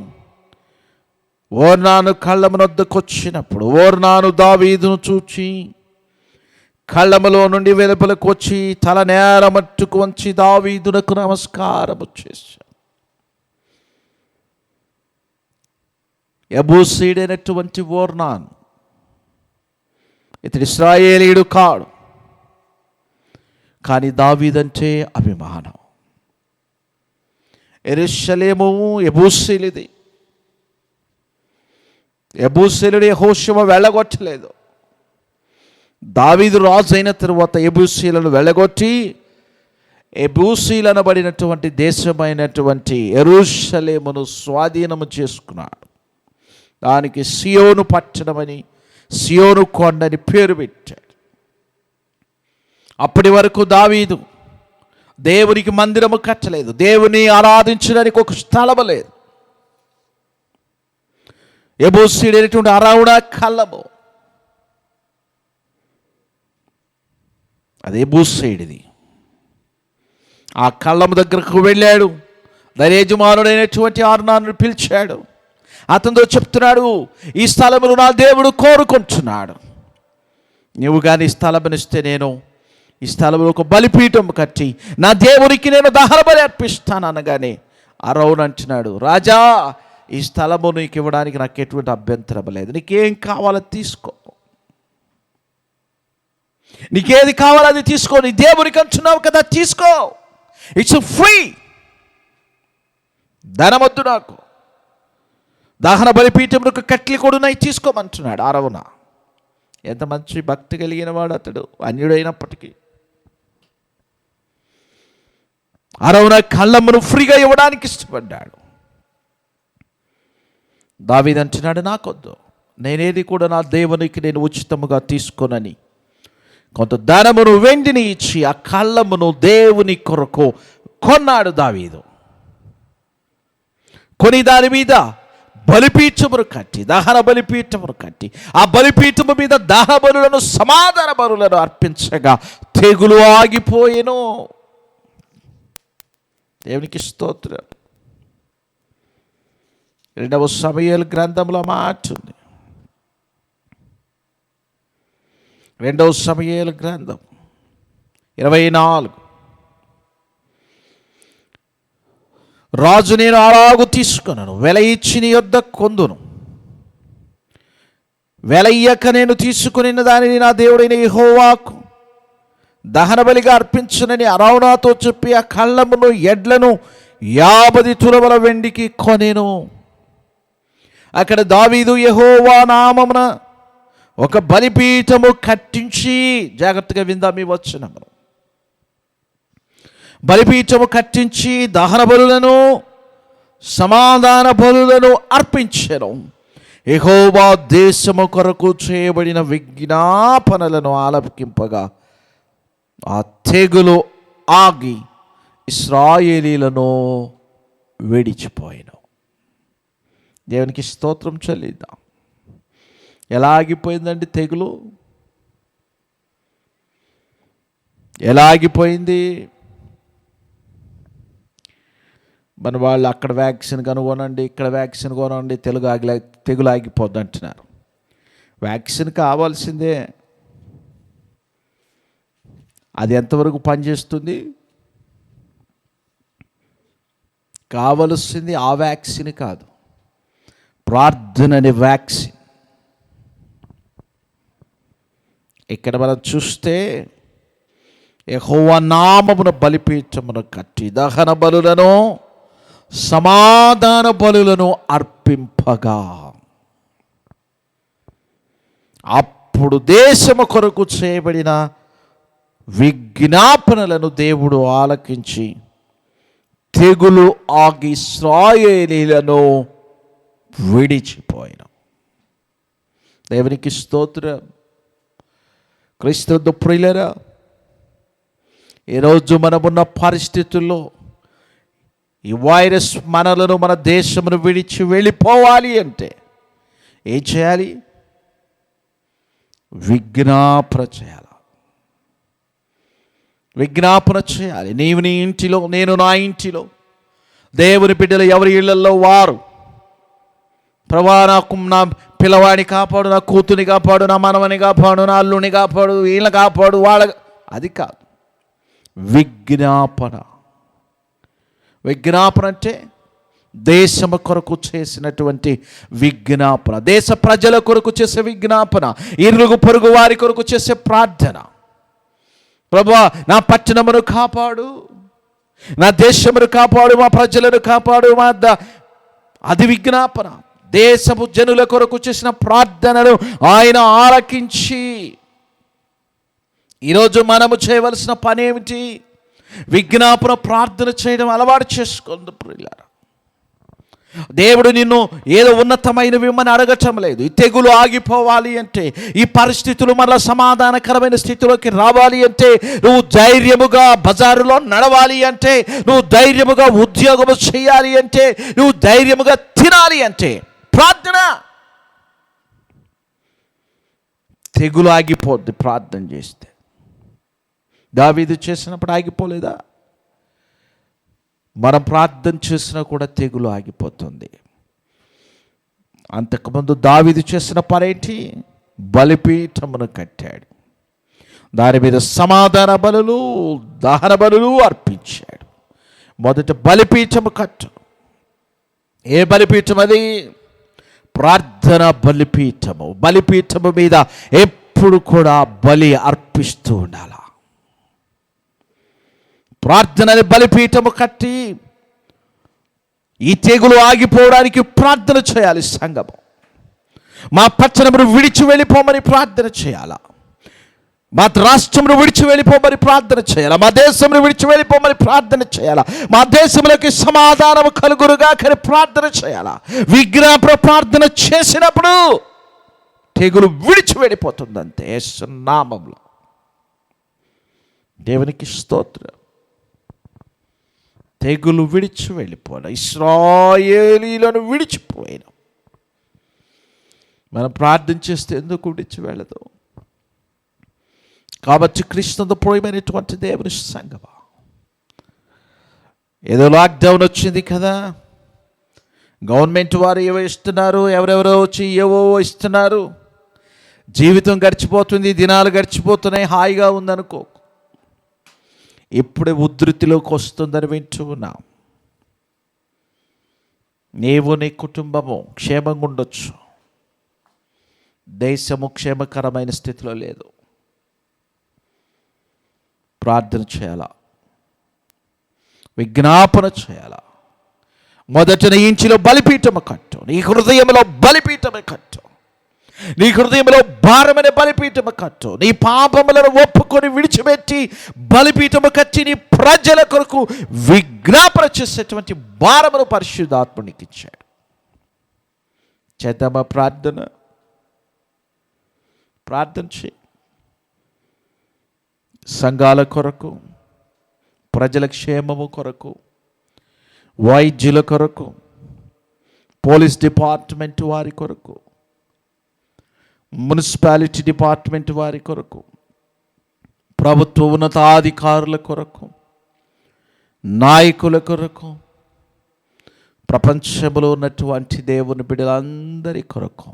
ఓర్నాను కళ్ళమునొద్దకు వచ్చినప్పుడు ఓర్నాను దావీదును చూచి కళ్ళములో నుండి వెలుపలకు వచ్చి తల నేల మట్టుకు వంచి దావీదునకు నమస్కారము చేశాడు. యెబూసీయుడైనటువంటి ఓర్నాను ఇతడు ఇశ్రాయేలీయుడు కాడు, కానీ దావీదంటే అభిమానం. యెరూషలేము యెబూసీయులది. యెబూసీయుడు యెహోషువ వెళ్ళగొట్టలేదు. దావీదు రాజు అయిన తరువాత యెబూసీయులను వెళ్ళగొట్టి యెబూసీయులనబడినటువంటి దేశమైనటువంటి యెరూషలేమును స్వాధీనము చేసుకున్నాడు. దానికి సియోను పట్టణమని, సియోను కొండని పేరు పెట్టాడు. అప్పటి వరకు దావీదు దేవునికి మందిరము కట్టలేదు, దేవుని ఆరాధించడానికి ఒక స్థలము లేదు. ఎబూసీడైనటువంటి అరౌనా కళ్ళము, అది ఎబూసీడిది. ఆ కళ్ళము దగ్గరకు వెళ్ళాడు. దాని యజమానుడైనటువంటి అర్నాను పిలిచాడు. అతనితో చెప్తున్నాడు, ఈ స్థలమును నా దేవుడు కోరుకుంటున్నాడు. నువ్వు కానీ స్థలమునిస్తే నేను ఈ స్థలంలో ఒక బలిపీఠం కట్టి నా దేవునికి నేను దహన బలి అర్పిస్తాను అనగానే అరౌన్ అంటున్నాడు, రాజా, ఈ స్థలము నీకు ఇవ్వడానికి నాకు ఎటువంటి అభ్యంతరం లేదు. నీకేం కావాలో తీసుకో, నీకేది కావాలో అది తీసుకో. నీ దేవునికి అంటున్నావు కదా, తీసుకో. It's free. ధనమొద్దు నాకు. దహన బలిపీఠములకు కట్లు కూడా ఉన్నాయి, తీసుకోమంటున్నాడు అరౌన. ఎంత మంచి భక్తి కలిగిన వాడు అతడు, అన్యుడైనప్పటికీ. అరౌన కళ్ళమును ఫ్రీగా ఇవ్వడానికి ఇష్టపడ్డాడు. దావీదు అంటున్నాడు, నాకొద్దు, నేనేది కూడా నా దేవునికి నేను ఉచితముగా తీసుకోనని కొంత ధనమును వెండిని ఇచ్చి ఆ కళ్ళమును దేవుని కొరకు కొన్నాడు దావీదు. కొని దాని మీద బలిపీఠమును కట్టి, దహన బలిపీఠమును కట్టి, ఆ బలిపీఠము మీద దహన బలులను సమాధాన బలులను అర్పించగా తెగులు ఆగిపోయెను. దేవునికి స్తోత్రం. 2వ సమూయేలు గ్రంథంలో మాట ఉంది. 2వ సమూయేలు గ్రంథం 24. రాజు, నేను అలాగు తీసుకున్నాను, వెల ఇచ్చి నీ యొద్ద కొందును, వెల ఇయ్యక నేను తీసుకుని దానిని నా దేవుడైన యెహోవాకు దహన బలిగా అర్పించునని అరౌనాతో చెప్పి ఆ కళ్ళమును ఎడ్లను 50 తులముల వెండికి కొనెను. అక్కడ దావీదు యెహోవా నామమున ఒక బలిపీఠము కట్టించి, జాగ్రత్తగా విందాం ఈ వచనము, బలిపీఠము కట్టించి దహన బలులను సమాధాన బలులను అర్పించెను. యెహోవా దేశము కొరకు చేయబడిన విజ్ఞాపనలను ఆలకింపగా ఆ తెగులు ఆగి ఇశ్రాయేలీలను విడిచిపోయాను. దేవునికి స్తోత్రం చెల్లిద్దాం. ఎలా ఆగిపోయిందండి తెగులు? ఎలా ఆగిపోయింది? మన వాళ్ళు అక్కడ వ్యాక్సిన్ కనుగొనండి, ఇక్కడ వ్యాక్సిన్ కొనండి, తెగులు ఆగిపోద్ది అంటున్నారు. వ్యాక్సిన్ కావాల్సిందే. అది ఎంతవరకు పనిచేస్తుంది? కావలసింది ఆ వ్యాక్సిన్ కాదు, ప్రార్థన అనే వ్యాక్సిన్. ఇక్కడ మనం చూస్తే యెహోవా నామమున బలిపీఠమును కట్టి దహన బలులను సమాధాన బలులను అర్పింపగా అప్పుడు దేశము కొరకు చేయబడిన విజ్ఞాపనలను దేవుడు ఆలకించి తెగులు ఆగి ఇశ్రాయేలీలను విడిచిపోయాను. దేవునికి స్తోత్రం. క్రీస్తు ప్రియులారా, ఈరోజు మనమున్న పరిస్థితుల్లో ఈ వైరస్ మనలను, మన దేశమును విడిచి వెళ్ళిపోవాలి అంటే ఏం చేయాలి? విజ్ఞాపన చేయాలి. విజ్ఞాపన చేయాలి. నీవు నీ ఇంటిలో, నేను నా ఇంటిలో, దేవుని బిడ్డలు ఎవరి ఇళ్లలో వారు, ప్రభా నాకు నా పిల్లవాడిని కాపాడు, నా కూతుని కాపాడు, నా మనవని కాపాడు, నా అల్లుని కాపాడు, వీళ్ళని కాపాడు, వాళ్ళ, అది కాదు. విజ్ఞాపన. విజ్ఞాపన అంటే దేశము కొరకు చేసినటువంటి విజ్ఞాపన, దేశ ప్రజల కొరకు చేసే విజ్ఞాపన, ఇరుగు పొరుగు వారి కొరకు చేసే ప్రార్థన. ప్రభువా నా పట్టణమును కాపాడు, నా దేశమును కాపాడు, మా ప్రజలను కాపాడు, అది విజ్ఞాపన. దేశపు జనుల కొరకు చేసిన ప్రార్థనను ఆయన ఆలకించి, ఈరోజు మనము చేయవలసిన పని ఏమిటి? విజ్ఞాపన ప్రార్థన చేయడం అలవాటు చేసుకోండి ప్రియులారా. దేవుడు నిన్ను ఏదో ఉన్నతమైనవి ఇమ్మని అడగటం లేదు. ఈ తెగులు ఆగిపోవాలి అంటే, ఈ పరిస్థితులు మరలా సమాధానకరమైన స్థితిలోకి రావాలి అంటే, నువ్వు ధైర్యముగా బజారులో నడవాలి అంటే, నువ్వు ధైర్యముగా ఉద్యోగము చేయాలి అంటే, నువ్వు ధైర్యముగా తినాలి అంటే ప్రార్థన. తెగులు ఆగిపోద్ది ప్రార్థన చేస్తే. దావీదు చేసినప్పుడు ఆగిపోలేదా? మనం ప్రార్థన చేసినా కూడా తెగులు ఆగిపోతుంది. అంతకుముందు దావీదు చేసిన పనేంటి? బలిపీఠమును కట్టాడు, దాని మీద సమాధాన బలులు, దహన బలులు అర్పించాడు. మొదట బలిపీఠము కట్టు. ఏ బలిపీఠం అది? ప్రార్థన బలిపీఠము. బలిపీఠము మీద ఎప్పుడు కూడా బలి అర్పిస్తూ ఉండాలి. ప్రార్థనని బలిపీఠము కట్టి ఈ తెగులు ఆగిపోవడానికి ప్రార్థన చేయాలి. సంఘము మా పట్టణమును విడిచి వెళ్ళిపోమని ప్రార్థన చేయాలా, మా రాష్ట్రమును విడిచి వెళ్ళిపోమని ప్రార్థన చేయాలా, మా దేశమును విడిచి వెళ్ళిపోమని ప్రార్థన చేయాలా, మా దేశంలోకి సమాధానము కలుగురుగా కానీ ప్రార్థన చేయాలా. విజ్ఞాపన ప్రార్థన చేసినప్పుడు తెగులు విడిచి వెళ్ళిపోతుంది అంతే, యేసు నామములో. దేవునికి స్తోత్రం. తెగులు విడిచి వెళ్ళిపోయిన ఇశ్రాయేలీలను విడిచిపోయిన మనం ప్రార్థన చేస్తే ఎందుకు విడిచి వెళ్ళదు? కాబట్టి క్రీస్తుతో ప్రియమైనటువంటి దేవుని సంగమా, ఏదో లాక్డౌన్ వచ్చింది కదా, గవర్నమెంట్ వారు ఏవో ఇస్తున్నారు, ఎవరెవరో వచ్చి ఏవో ఇస్తున్నారు, జీవితం గడిచిపోతుంది, దినాలు గడిచిపోతున్నాయి, హాయిగా ఉందనుకో. ఇప్పుడే ఉధృతిలోకి వస్తుందని వింటూ ఉన్నాం. నీవు నీ కుటుంబము క్షేమంగా ఉండొచ్చు, దేశము క్షేమకరమైన స్థితిలో లేదు. ప్రార్థన చేయాలా, విజ్ఞాపన చేయాలా. మొదట నీ ఇంటిలో బలిపీఠము కట్టు, నీ హృదయంలో బలిపీఠము కట్టు, నీ హృదయంలో భారమైన బలిపీఠము కట్టు. నీ పాపములను ఒప్పుకొని విడిచిపెట్టి బలిపీఠము కట్టి నీ ప్రజల కొరకు విజ్ఞాపన చేసేటువంటి భారమును పరిశుద్ధాత్మునికి ఇచ్చాడు. చేద్దామా ప్రార్థన? ప్రార్థన చేయి. సంఘాల కొరకు, ప్రజల క్షేమము కొరకు, వైద్యుల కొరకు, పోలీస్ డిపార్ట్మెంట్ వారి కొరకు, మున్సిపాలిటీ డిపార్ట్మెంట్ వారి కొరకు, ప్రభుత్వ ఉన్నతాధికారుల కొరకు, నాయకుల కొరకు, ప్రపంచంలో ఉన్నటువంటి దేవుని బిడ్డలందరి కొరకు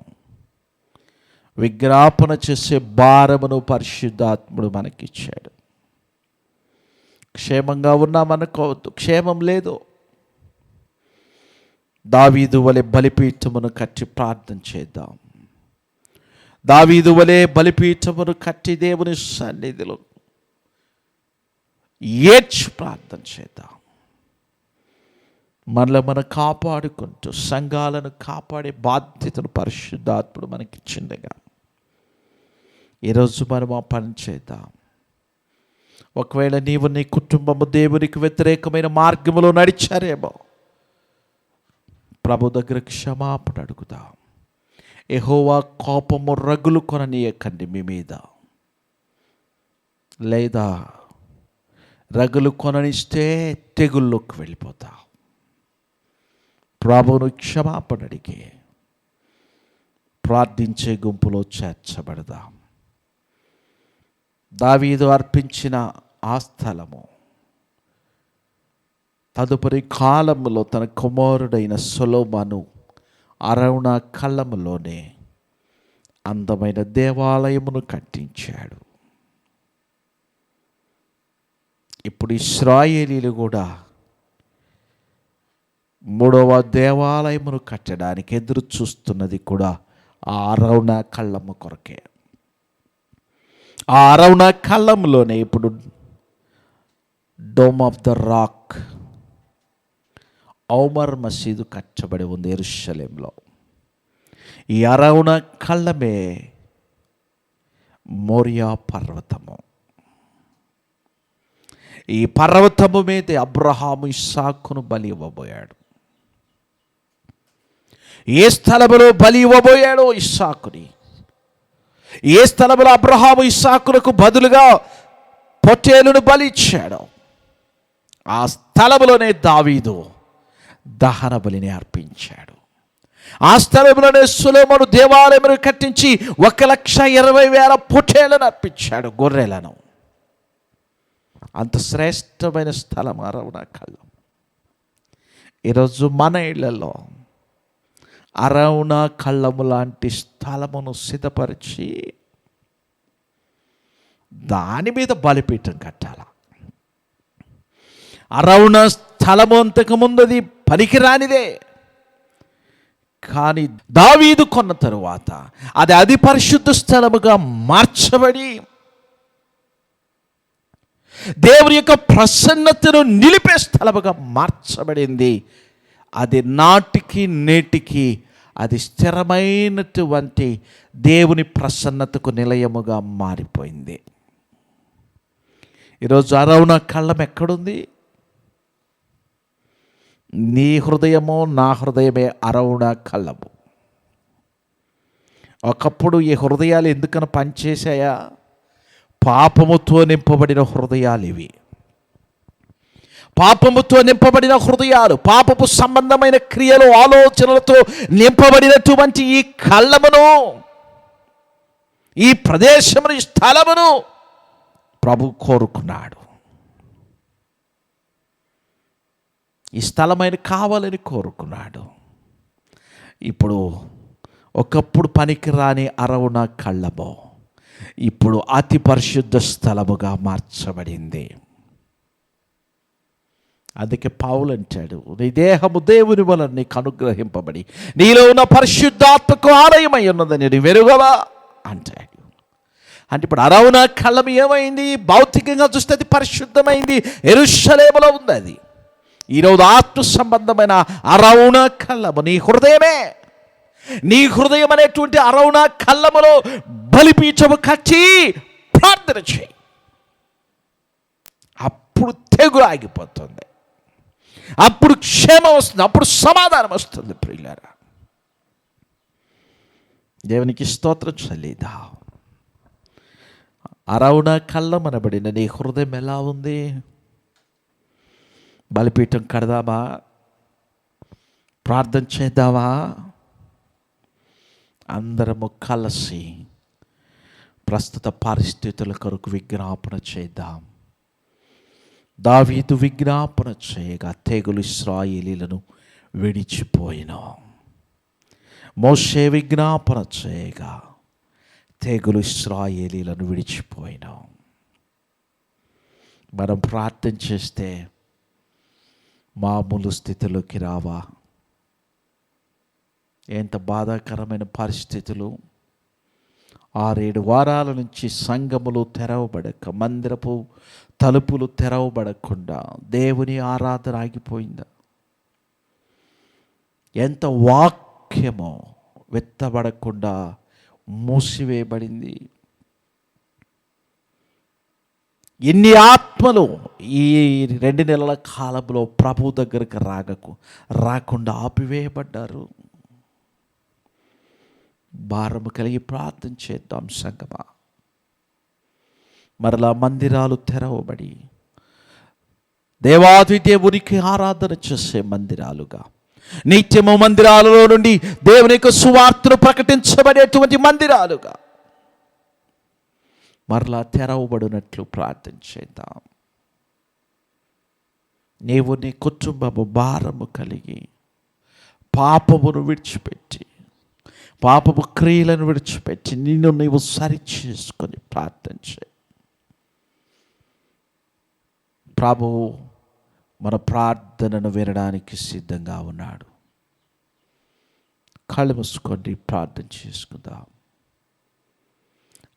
విజ్ఞాపన చేసే భారమును పరిశుద్ధాత్ముడు మనకిచ్చాడు. క్షేమంగా ఉన్నామనుకోవద్దు, క్షేమం లేదు. దావీదు వలె బలిపీఠమును కట్టి ప్రార్థన చేద్దాం. దావీదు వలె బలిపీఠమును కట్టి దేవుని సన్నిధిలో ఏడ్చి ప్రార్థన చేద్దాం. మనలో మనం కాపాడుకుంటూ సంఘాలను కాపాడే బాధ్యతను పరిశుద్ధాత్ముడు మనకిచ్చిండగా ఈరోజు మనం ఆ పని చేద్దాం. ఒకవేళ నీవు నీ కుటుంబము దేవునికి వ్యతిరేకమైన మార్గములో నడిచారేమో, ప్రభు దగ్గర క్షమాపణ అడుగుదాం. యెహోవా కోపము రగులు కొననీయకండి మీ మీద, లేదా రగులు కొననిస్తే తెగుల్లోకి వెళ్ళిపోతాం. ప్రభువును క్షమాపణ అడిగి ప్రార్థించే గుంపులో చేర్చబడదాం. దావీదు అర్పించిన ఆ స్థలము తదుపరి కాలములో తన కుమారుడైన సొలొమోను అరౌన కళ్ళములోనే అందమైన దేవాలయమును కట్టించాడు. ఇప్పుడు ఇశ్రాయేలీలు కూడా మూడవ దేవాలయమును కట్టడానికి ఎదురు చూస్తున్నది కూడా ఆ అరౌన కళ్ళము కొరకే. ఆ అరౌన కళ్ళంలోనే ఇప్పుడు డోమ్ ఆఫ్ ద రాక్, ఔమర్ మసీదు కట్టబడి ఉంది యెరూషలేంలో. ఈ అరౌన కళ్ళమే మోరియా పర్వతము. ఈ పర్వతము మీద అబ్రహాము ఇస్సాకును బలి ఇవ్వబోయాడు. ఏ స్థలములో బలి ఇవ్వబోయాడో ఇస్సాకుని, ఏ స్థలంలో అబ్రహాము ఇస్సాకులకు బదులుగా పొట్టేలును బలి ఇచ్చాడో ఆ స్థలములోనే దావీదు దహన బలిని అర్పించాడు. ఆ స్థలంలోనే సొలొమోను దేవాలయమును కట్టించి 1,20,000 పొట్టేళ్లను అర్పించాడు, గొర్రెలను. అంత శ్రేష్టమైన స్థలం అరవణ కళ్ళం. ఈరోజు మన ఇళ్లలో అరవణ కళ్ళము లాంటి స్థలమును సిద్ధపరిచి దాని మీద బలిపీఠం కట్టాల. అరవణ స్థలము అంతకుముందు అది పనికిరానిదే, కానీ దావీదు కొన్న తరువాత అది అతి పరిశుద్ధ స్థలముగా మార్చబడి దేవుని యొక్క ప్రసన్నతను నిలిపే స్థలముగా మార్చబడింది. అది నాటికి నేటికి అది స్థిరమైనటువంటి దేవుని ప్రసన్నతకు నిలయముగా మారిపోయింది. ఈరోజు అరవణ కళ్ళం ఎక్కడుంది? నీ హృదయమో నా హృదయమే అరవణ కళ్ళము. ఒకప్పుడు ఈ హృదయాలు ఎందుకని పనిచేశాయా? పాపముతో నింపబడిన హృదయాలు ఇవి. పాపముతో నింపబడిన హృదయాలు, పాపపు సంబంధమైన క్రియలు, ఆలోచనలతో నింపబడినటువంటి ఈ కళ్ళమును, ఈ ప్రదేశమును, ఈ స్థలమును ప్రభు కోరుకున్నాడు. ఈ స్థలమైన కావాలని కోరుకున్నాడు. ఇప్పుడు ఒకప్పుడు పనికిరాని అరవణ కళ్ళము ఇప్పుడు అతి పరిశుద్ధ స్థలముగా మార్చబడింది. అందుకే పౌలు అంటాడు, నీ దేహము దేవుని వలన నీకు అనుగ్రహింపబడి నీలో ఉన్న పరిశుద్ధాత్మకు ఆలయమై ఉన్నదని నీ వెరుగవా అంటాడు. అంటే ఇప్పుడు అరవణ కళ్ళం ఏమైంది? భౌతికంగా చూస్తే అది పరిశుద్ధమైంది, యెరూషలేములో ఉంది. అది ఈరోజు ఆత్మ సంబంధమైన అరవణ కళ్ళము నీ హృదయమే. నీ హృదయం అనేటువంటి అరవణ కళ్ళములో బలిపీఠము కట్టి ప్రార్థన చేయి. అప్పుడు తెగులు ఆగిపోతుంది, అప్పుడు క్షేమం వస్తుంది, అప్పుడు సమాధానం వస్తుంది. ప్రియులారా, దేవునికి స్తోత్రం చెల్లిదా. అరవణ కళ్ళం అనబడిన నీ హృదయం ఎలా ఉంది? బలిపీఠం కడదామా? ప్రార్థన చేద్దామా? అందరము కలిసి ప్రస్తుత పరిస్థితుల కొరకు విజ్ఞాపన చేద్దాం. దావీదు విజ్ఞాపన చేయగా తెగులు ఇశ్రాయేలీలను విడిచిపోయిన, మోషే విజ్ఞాపన చేయగా తెగులు ఇశ్రాయేలీలను విడిచిపోయిన. మనం ప్రార్థన చేస్తే మామూలు స్థితిలోకి రావా? ఎంత బాధాకరమైన పరిస్థితులు! 6-7 వారాల నుంచి సంఘములు తెరవబడక, మందిరపు తలుపులు తెరవబడకుండా దేవుని ఆరాధన ఆగిపోయిందా? ఎంత వాక్యమో వెత్తబడకుండా మూసివేయబడింది. ఎన్ని ఆత్మలు ఈ 2 నెలల కాలంలో ప్రభు దగ్గరికి రాకుండా ఆపివేయబడ్డారు. భారము కలిగి ప్రార్థన చేద్దాం సంగమా. మరలా మందిరాలు తెరవబడి దేవాది దేవునికి ఆరాధన చేసే మందిరాలుగా, నిత్యము మందిరాలలో నుండి దేవుని యొక్క సువార్తను ప్రకటించబడేటువంటి మందిరాలుగా మరలా తెరవబడినట్లు ప్రార్థన చేద్దాం. నీవు నీ కుటుంబము భారము కలిగి పాపమును విడిచిపెట్టి, పాపపు క్రియలను విడిచిపెట్టి నిన్ను నీవు సరిచేసుకొని ప్రార్థన చేయి. ప్రభువు మన ప్రార్థనను వినడానికి సిద్ధంగా ఉన్నాడు. కళ్ళు మూసుకొని ప్రార్థన చేసుకుందాం.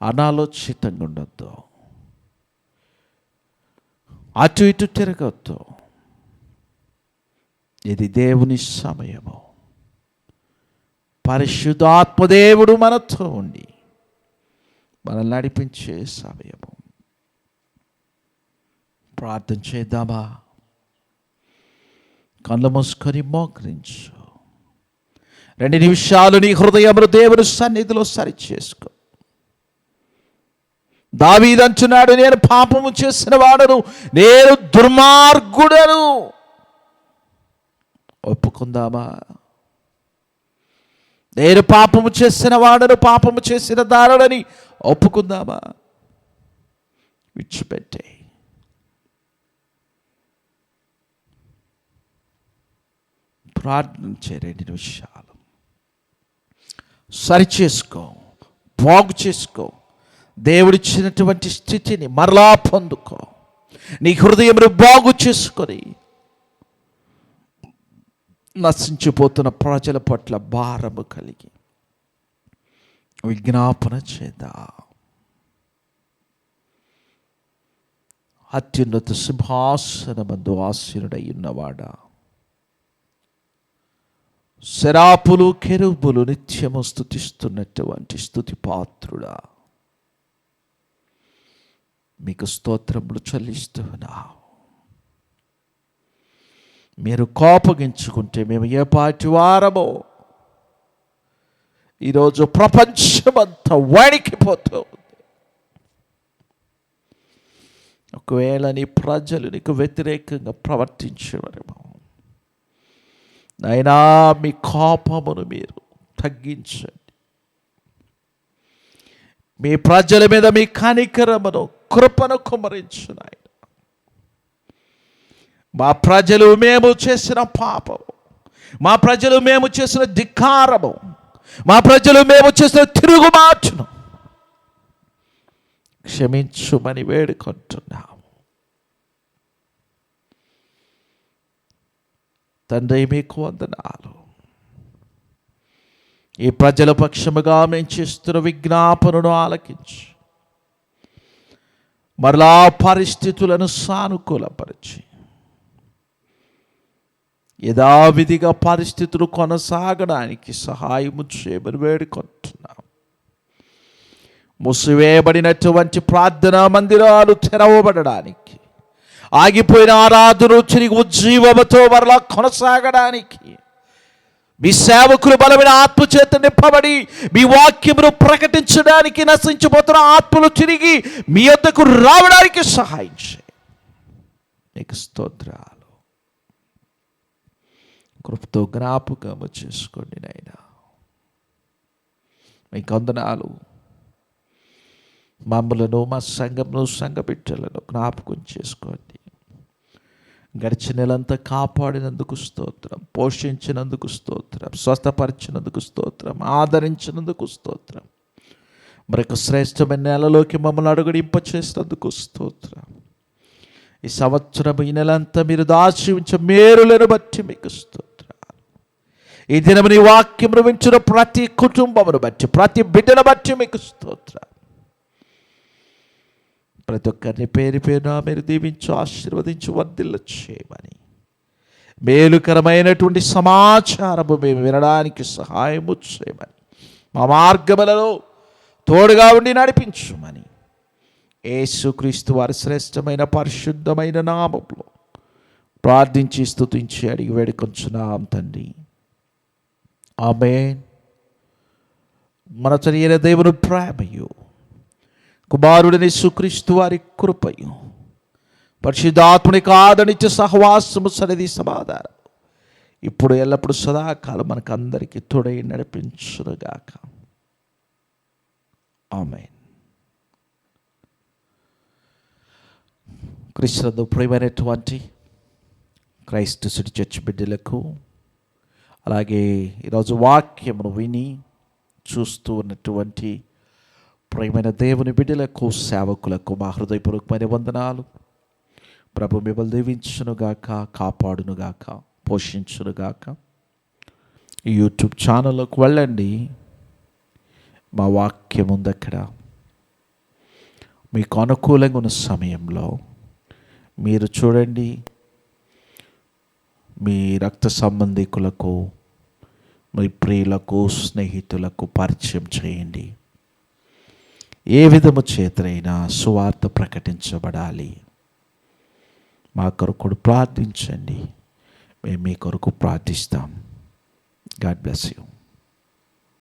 అనాలోచితంగా ఉండొద్దు, అటు ఇటు తిరగొద్దు. ఇది దేవుని సమయము. పరిశుద్ధాత్మదేవుడు మనతో ఉండి మనల్ని నడిపించే సమయము. ప్రార్థన చేద్దామా? కళ్ళు మూసుకొని మోకరించు. 2 నిమిషాలు నీ హృదయమును దేవుని సన్నిధిలో సరిచేసుకో. దావీదు అంటున్నాడు, నేను పాపము చేసిన వాడను, నేను దుర్మార్గుడను. ఒప్పుకుందామా? నేను పాపము చేసిన వాడను, పాపము చేసిన దారుడని ఒప్పుకుందామా? విడిచిపెట్టే. ప్రార్థించే 2 నిమిషాలు సరిచేసుకో, బాగు చేసుకో. దేవుడిచ్చినటువంటి స్థితిని మరలా పొందుకో. నీ హృదయమును బాగు చేసుకొని నశించిపోతున్న ప్రజల పట్ల భారము కలిగి విజ్ఞాపన చేద్దాం. అత్యున్నత సింహాసనమందు ఆసీనుడై ఉన్నవాడా, శరాపులు కెరూబులు నిత్యము స్తుతిస్తున్నటువంటి స్తుతి పాత్రుడా, మీకు స్తోత్రములు చెల్లిస్తున్నాం. మీరు కోపగించుకుంటే మేము ఏ పాటి వారమో ఈరోజు ప్రపంచమంతా వణికిపోతుంది. ఒకవేళ నీ ప్రజలు నీకు వ్యతిరేకంగా ప్రవర్తించేవారేమో, నాయనా మీ కోపమును మీరు తగ్గించండి. మీ ప్రజల మీద మీ కనికరమును కృపను కుమ్మరించు నాయన. మా ప్రజలు మేము చేసిన పాపము, మా ప్రజలు మేము చేసిన ధిక్కారము, మా ప్రజలు మేము చేసిన తిరుగుబాటును క్షమించుమని వేడుకుంటున్నాము. తండ్రి మీకు వందనాలు. ఈ ప్రజల పక్షముగా మేము చేస్తున్న విజ్ఞాపనను ఆలకించి మరలా పరిస్థితులను సానుకూలపరిచి యథావిధిగా పరిస్థితులు కొనసాగడానికి సహాయము చేయమని వేడుకుంటున్నాం. మూసివేయబడినటువంటి ప్రార్థనా మందిరాలు తెరవబడడానికి, ఆగిపోయిన ఆరాధన తిరిగి ఉజ్జీవముతో మరలా కొనసాగడానికి మీ సేవకులు బలమైన ఆత్మ చేత నింపబడి మీ వాక్యమును ప్రకటించడానికి, నశించిపోతున్న ఆత్మలు తిరిగి మీ యొద్దకు రావడానికి సహాయం చేయండి. నీకు స్తోత్రాలు. కృపతో జ్ఞాపకము చేసుకోండి నాయనా. మీకు వందనాలు. మమ్మలను, మా సంఘమును, సంఘ బిడ్డలను జ్ఞాపకం చేసుకోండి. గడిచిన నెలంతా కాపాడినందుకు స్తోత్రం, పోషించినందుకు స్తోత్రం, స్వస్థపరిచినందుకు స్తోత్రం, ఆదరించినందుకు స్తోత్రం. మరొక శ్రేష్టమైన నెలలోకి మమ్మల్ని అడుగుడింప చేసినందుకు స్తోత్రం. ఈ సంవత్సరం ఈ నెలంతా మీరు దాచి ఉంచే మేలులను బట్టి మీకు స్తోత్రం. ఈ దినము నీ వాక్యమును వింటున్న ప్రతి కుటుంబమును బట్టి, ప్రతి బిడ్డను బట్టి మీకు స్తోత్రం. ప్రతి ఒక్కరిని పేరు పేరున మీరు దీవించు, ఆశీర్వదించు, వర్ధిల్ల చేయమని, మేలుకరమైనటువంటి సమాచారము మేము వినడానికి సహాయము చేయమని, మా మార్గములలో తోడుగా ఉండి నడిపించుమని యేసుక్రీస్తు వారి శ్రేష్టమైన పరిశుద్ధమైన నామములో ప్రార్థించి స్తుతించి అడిగి వేడుకొంచున్నాం తండ్రి. ఆమేన్. మన తండ్రి దేవుని ప్రేమయు, కుమారుడిని యేసుక్రీస్తు వారి కృపయు, పరిశుద్ధాత్మని ఆదరించే సహవాసము సన్నిధి సమాధానం ఇప్పుడు ఎల్లప్పుడు సదాకాలం మనకు అందరికీ తోడై నడిపించునుగాక. ఆమేన్. క్రీస్తునందు ప్రియమైనటువంటి క్రైస్తవ సిటీ చర్చ్ బిడ్డలకు, అలాగే ఈరోజు వాక్యమును విని చూస్తూ ఉన్నటువంటి ప్రియమైన దేవుని బిడ్డలకు, సేవకులకు మా హృదయపూర్వకమైన వందనాలు. ప్రభు మిమ్మల్ని దీవించునుగాక, కాపాడునుగాక, పోషించునుగాక. ఈ యూట్యూబ్ ఛానల్లోకి వెళ్ళండి. మా వాక్యం ఉంది అక్కడ. మీకు అనుకూలంగా ఉన్న సమయంలో మీరు చూడండి. మీ రక్త సంబంధికులకు, మీ ప్రియులకు, స్నేహితులకు పరిచయం చేయండి. ఏ విధము చేతనైనా సువార్త ప్రకటించబడాలి. మా కొరకు ప్రార్థించండి, మేము మీ కొరకు ప్రార్థిస్తాం. God bless you.